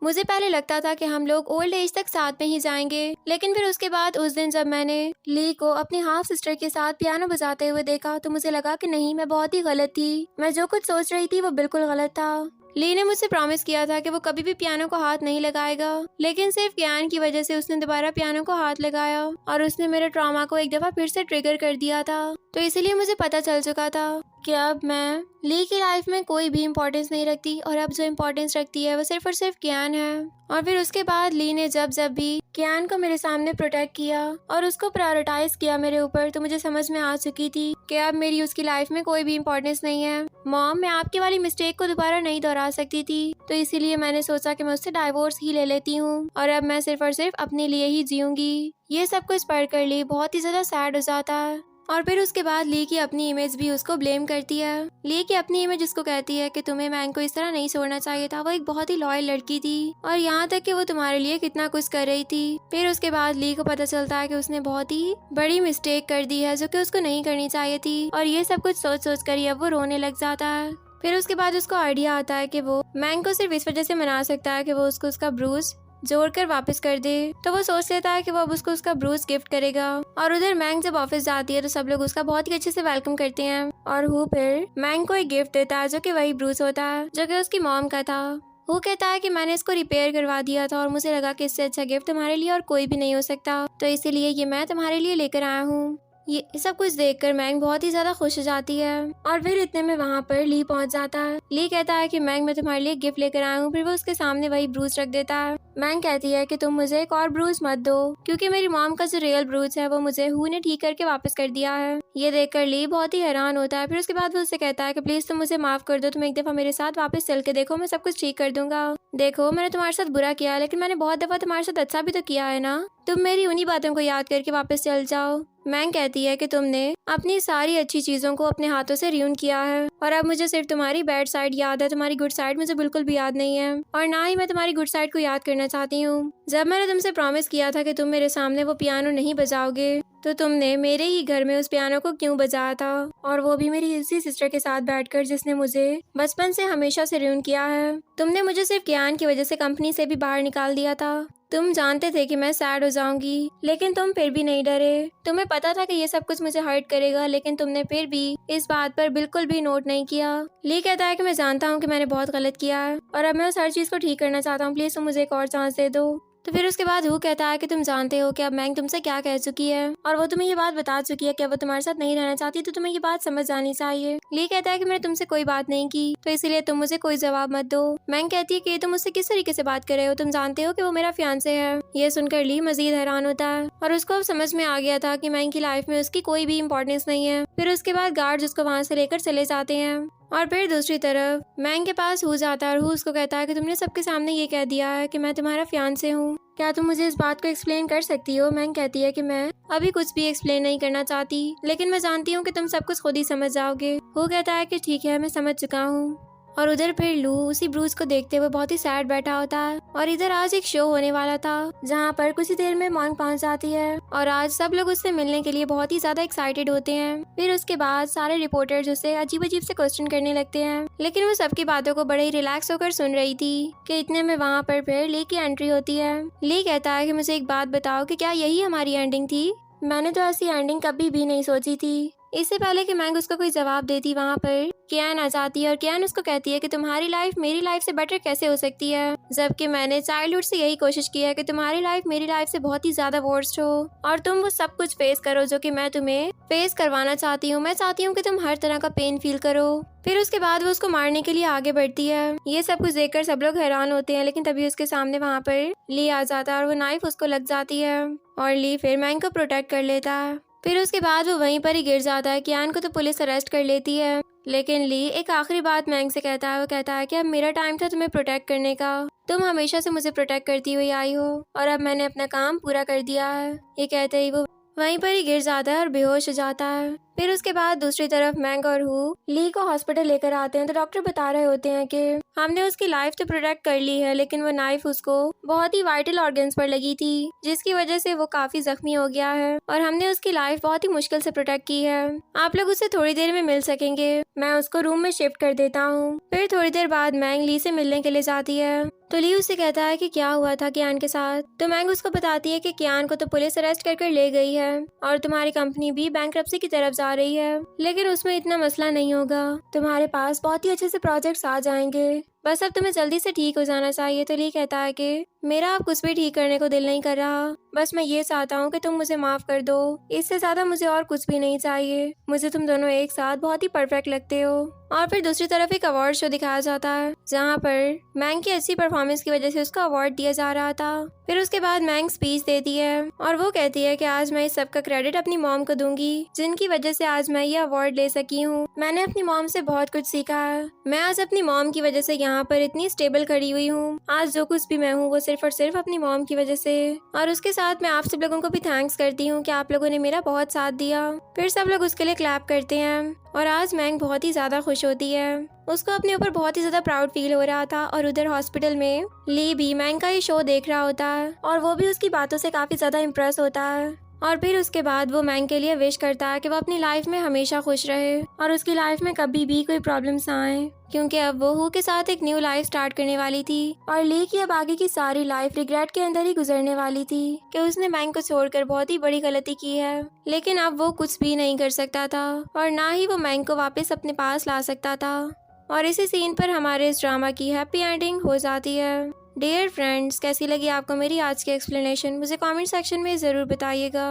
मुझे पहले लगता था कि हम लोग ओल्ड एज तक साथ में ही जाएंगे, लेकिन फिर उसके बाद उस दिन जब मैंने ली को अपनी हाफ सिस्टर के साथ पियानो बजाते हुए देखा तो मुझे लगा कि नहीं, मैं बहुत ही गलत थी। मैं जो कुछ सोच रही थी वो बिल्कुल गलत था। ली ने मुझसे प्रॉमिस किया था कि वो कभी भी पियानो को हाथ नहीं लगाएगा, लेकिन सिर्फ कियान की वजह से उसने दोबारा पियानो को हाथ लगाया और उसने मेरे ट्रॉमा को एक दफा फिर से ट्रिगर कर दिया था। तो इसीलिए मुझे पता चल चुका था कि अब मैं ली की लाइफ में कोई भी इम्पोर्टेंस नहीं रखती और अब जो इम्पोर्टेंस रखती है वो सिर्फ और सिर्फ कियान है। और फिर उसके बाद ली ने जब जब भी कियान को मेरे सामने प्रोटेक्ट किया और उसको प्रायोरिटाइज किया मेरे ऊपर, तो मुझे समझ में आ चुकी थी कि अब मेरी उसकी लाइफ में कोई भी इम्पोर्टेंस नहीं है। मॉम, मैं आपकी वाली मिस्टेक को दोबारा नहीं दोहरा सकती थी, तो इसीलिए मैंने सोचा कि मैं उससे डाइवोर्स ही ले लेती हूँ और अब मैं सिर्फ और सिर्फ अपने लिए ही जीऊंगी। ये सब कुछ पढ़कर ली बहुत ही ज्यादा सैड हो जाता है। और फिर उसके बाद ली की अपनी इमेज भी उसको ब्लेम करती है। ली की अपनी इमेज उसको कहती है कि तुम्हें मैंग को इस तरह नहीं छोड़ना चाहिए था, वो एक बहुत ही लॉयल लड़की थी और यहाँ तक कि वो तुम्हारे लिए कितना कुछ कर रही थी। फिर उसके बाद ली को पता चलता है कि उसने बहुत ही बड़ी मिस्टेक कर दी है जो कि उसको नहीं करनी चाहिए थी और ये सब कुछ सोच सोच कर ही अब वो रोने लग जाता है। फिर उसके बाद उसको आइडिया आता है कि वो मैंग को सिर्फ इस वजह से मना सकता है कि वो उसको उसका ब्रूज जोड़कर वापस कर दे। तो वो सोच लेता है कि वो अब उसको उसका ब्रूज गिफ्ट करेगा। और उधर मैंग जब ऑफिस जाती है तो सब लोग उसका बहुत ही अच्छे से वेलकम करते हैं और हु फिर मैंग को एक गिफ्ट देता है जो कि वही ब्रूज होता है जो कि उसकी मॉम का था। वो कहता है कि मैंने इसको रिपेयर करवा दिया था और मुझे लगा कि इससे अच्छा गिफ्ट तुम्हारे लिए और कोई भी नहीं हो सकता, तो इसीलिए ये मैं तुम्हारे लिए लेकर आया हूँ। ये सब कुछ देखकर मैंग बहुत ही ज्यादा खुश हो जाती है। और फिर इतने में वहाँ पर ली पहुँच जाता है। ली कहता है कि मैंग, मैं तुम्हारे लिए गिफ्ट लेकर आया हूँ। फिर वो उसके सामने वही ब्रूज रख देता है। मैंग कहती है कि तुम मुझे एक और ब्रूज मत दो क्योंकि मेरी मॉम का जो रियल ब्रूज है वो मुझे हु ने ठीक करके वापस कर दिया है। ये देखकर ली बहुत ही हैरान होता है। फिर उसके बाद वो उससे कहता है कि प्लीज तुम मुझे माफ कर दो, तुम एक दफा मेरे साथ वापस चल के देखो, मैं सब कुछ ठीक कर दूंगा। देखो, मैंने तुम्हारे साथ बुरा किया लेकिन मैंने बहुत दफा तुम्हारे साथ अच्छा भी तो किया है ना, तुम मेरी उन्हीं बातों को याद करके वापस चल जाओ। मैंग कहती है कि तुमने अपनी सारी अच्छी चीजों को अपने हाथों से र्यून किया है और अब मुझे सिर्फ तुम्हारी बैड साइड याद है, तुम्हारी गुड साइड मुझे बिल्कुल भी याद नहीं है और ना ही मैं तुम्हारी गुड साइड को याद करना चाहती हूँ। जब मैंने तुमसे प्रॉमिस किया था कि तुम मेरे सामने वो पियानो नहीं बजाओगे तो तुमने मेरे ही घर में उस पियानो को क्यों बजाया था, और वो भी मेरी इसी सिस्टर के साथ बैठकर जिसने मुझे बचपन से हमेशा से र्यून किया है। तुमने मुझे सिर्फ कियान की वजह से कंपनी से भी बाहर निकाल दिया था। तुम जानते थे कि मैं सैड हो जाऊंगी लेकिन तुम फिर भी नहीं डरे। तुम्हें पता था कि ये सब कुछ मुझे हर्ट करेगा लेकिन तुमने फिर भी इस बात पर बिल्कुल भी नोट नहीं किया। ली कहता है कि मैं जानता हूँ कि मैंने बहुत गलत किया है और अब मैं उस हर चीज को ठीक करना चाहता हूँ, प्लीज तुम मुझे एक और चांस दे दो। तो फिर उसके बाद हु कहता है कि तुम जानते हो कि अब मैंग तुमसे क्या कह चुकी है और वो तुम्हें ये बात बता चुकी है कि अब वो तुम्हारे साथ नहीं रहना चाहती, तो तुम्हें ये बात समझ जानी चाहिए। ली कहता है कि मैंने तुमसे कोई बात नहीं की तो इसीलिए तुम मुझे कोई जवाब मत दो। मैंग कहती है कि तुम मुझसे किस तरीके से बात कर रहे हो, तुम जानते हो कि वो मेरा फियांसे है। ये सुनकर ली मजीद हैरान होता है और उसको अब समझ में आ गया था कि मैंग की लाइफ में उसकी कोई भी इम्पोर्टेंस नहीं है। फिर उसके बाद गार्ड उसको वहाँ से लेकर चले जाते हैं और फिर दूसरी तरफ मैंग के पास हु जाता है और हु उसको कहता है कि तुमने सबके सामने ये कह दिया है कि मैं तुम्हारा फियांसे हूँ, क्या तुम मुझे इस बात को एक्सप्लेन कर सकती हो। मैंग कहती है कि मैं अभी कुछ भी एक्सप्लेन नहीं करना चाहती लेकिन मैं जानती हूँ कि तुम सब कुछ खुद ही समझ जाओगे। हु कहता है कि ठीक है, मैं समझ चुका हूँ। और उधर फिर लू उसी ब्रूज को देखते हुए बहुत ही सैड बैठा होता है और इधर आज एक शो होने वाला था जहाँ पर कुछ ही देर में मॉन्ग पहुँच जाती है और आज सब लोग उससे मिलने के लिए बहुत ही ज्यादा एक्साइटेड होते हैं। फिर उसके बाद सारे रिपोर्टर्स उसे अजीब अजीब से क्वेश्चन करने लगते हैं लेकिन वो सबकी बातों को बड़े ही रिलैक्स होकर सुन रही थी कि इतने में वहाँ पर फिर ली की एंट्री होती है। ली कहता है कि मुझे एक बात बताओ कि क्या यही हमारी एंडिंग थी? मैंने तो ऐसी एंडिंग कभी भी नहीं सोची थी। इससे पहले कि मैंग उसको कोई जवाब देती वहाँ पर कियान आ जाती है और कियान उसको कहती है कि तुम्हारी लाइफ मेरी लाइफ से बेटर कैसे हो सकती है, जबकि मैंने चाइल्डहुड से यही कोशिश की है कि तुम्हारी लाइफ मेरी लाइफ से बहुत ही ज्यादा वर्स्ट हो और तुम वो सब कुछ फेस करो जो कि मैं तुम्हें फेस करवाना चाहती हूँ। मैं चाहती हूँ कि तुम हर तरह का पेन फील करो। फिर उसके बाद वो उसको मारने के लिए आगे बढ़ती है। ये सब कुछ देखकर सब लोग हैरान होते हैं लेकिन तभी उसके सामने वहाँ पर ली आ जाता है और वो नाइफ उसको लग जाती है और ली फिर मैंग को प्रोटेक्ट कर लेता है। फिर उसके बाद वो वहीं पर ही गिर जाता है। कियान को तो पुलिस अरेस्ट कर लेती है लेकिन ली एक आखिरी बात मैंग से कहता है। वो कहता है कि अब मेरा टाइम था तुम्हें प्रोटेक्ट करने का, तुम हमेशा से मुझे प्रोटेक्ट करती हुई आई हो और अब मैंने अपना काम पूरा कर दिया है। ये कहते ही वो वहीं पर ही गिर जाता है और बेहोश हो जाता है। फिर उसके बाद दूसरी तरफ मैंग और हु ली को हॉस्पिटल लेकर आते हैं तो डॉक्टर बता रहे होते हैं कि हमने उसकी लाइफ तो प्रोटेक्ट कर ली है लेकिन वो नाइफ उसको बहुत ही वाइटल ऑर्गन्स पर लगी थी जिसकी वजह से वो काफी जख्मी हो गया है और हमने उसकी लाइफ बहुत ही मुश्किल से प्रोटेक्ट की है। आप लोग उससे थोड़ी देर में मिल सकेंगे, मैं उसको रूम में शिफ्ट कर देता हूँ। फिर थोड़ी देर बाद मैंग ली से मिलने के लिए जाती है तो ली उससे कहता है कि क्या हुआ था कियान के साथ। तो मैंग उसको बताती है कि कियान को तो पुलिस अरेस्ट कर ले गई है और तुम्हारी कंपनी भी बैंक्रप्सी की तरफ जा रही है लेकिन उसमें इतना मसला नहीं होगा, तुम्हारे पास बहुत ही अच्छे से प्रोजेक्ट्स आ जाएंगे, बस अब तुम्हें जल्दी से ठीक हो जाना चाहिए। तो ली कहता है कि मेरा आप कुछ भी ठीक करने को दिल नहीं कर रहा। बस मैं ये चाहता हूँ कि तुम मुझे माफ कर दो। इससे ज्यादा मुझे और कुछ भी नहीं चाहिए। मुझे तुम दोनों एक साथ बहुत ही परफेक्ट लगते हो। और फिर दूसरी तरफ एक अवार्ड शो दिखाया जाता है जहाँ पर मैंग की अच्छी परफॉर्मेंस की वजह से उसका अवार्ड दिया जा रहा था। फिर उसके बाद मैंग स्पीच देती है और वो कहती है कि आज मैं इस सब का क्रेडिट अपनी मॉम को दूंगी, जिनकी वजह से आज मैं ये अवार्ड ले सकी हूँ। मैंने अपनी मॉम से बहुत कुछ सीखा है। मैं आज अपनी मॉम की वजह से यहाँ पर इतनी स्टेबल खड़ी हुई हूँ। आज जो कुछ भी मैं हूँ वो सिर्फ और सिर्फ अपनी मॉम की वजह से। और उसके साथ मैं आप सब लोगों को भी थैंक्स करती हूँ कि आप लोगों ने मेरा बहुत साथ दिया। फिर सब लोग उसके लिए क्लैप करते हैं और आज मैंग बहुत ही ज्यादा खुश होती है। उसको अपने ऊपर बहुत ही ज्यादा प्राउड फील हो रहा था। और उधर हॉस्पिटल में ली भी मैंग का ये शो देख रहा होता है और वो भी उसकी बातों से काफी ज्यादा इम्प्रेस होता है। और फिर उसके बाद वो मैंग के लिए विश करता है कि वो अपनी लाइफ में हमेशा खुश रहे और उसकी लाइफ में कभी भी कोई प्रॉब्लम्स ना आए, क्योंकि अब वो हु के साथ एक न्यू लाइफ स्टार्ट करने वाली थी। और ली की अब आगे की सारी लाइफ रिग्रेट के अंदर ही गुजरने वाली थी कि उसने मैंग को छोड़कर बहुत ही बड़ी गलती की है। लेकिन अब वो कुछ भी नहीं कर सकता था और ना ही वो मैंग को वापस अपने पास ला सकता था। और इसी सीन पर हमारे इस ड्रामा की हैप्पी एंडिंग हो जाती है। डियर फ्रेंड्स, कैसी लगी आपको मेरी आज की एक्सप्लेनेशन मुझे कमेंट सेक्शन में ज़रूर बताइएगा।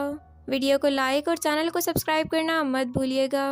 वीडियो को लाइक और चैनल को सब्सक्राइब करना मत भूलिएगा।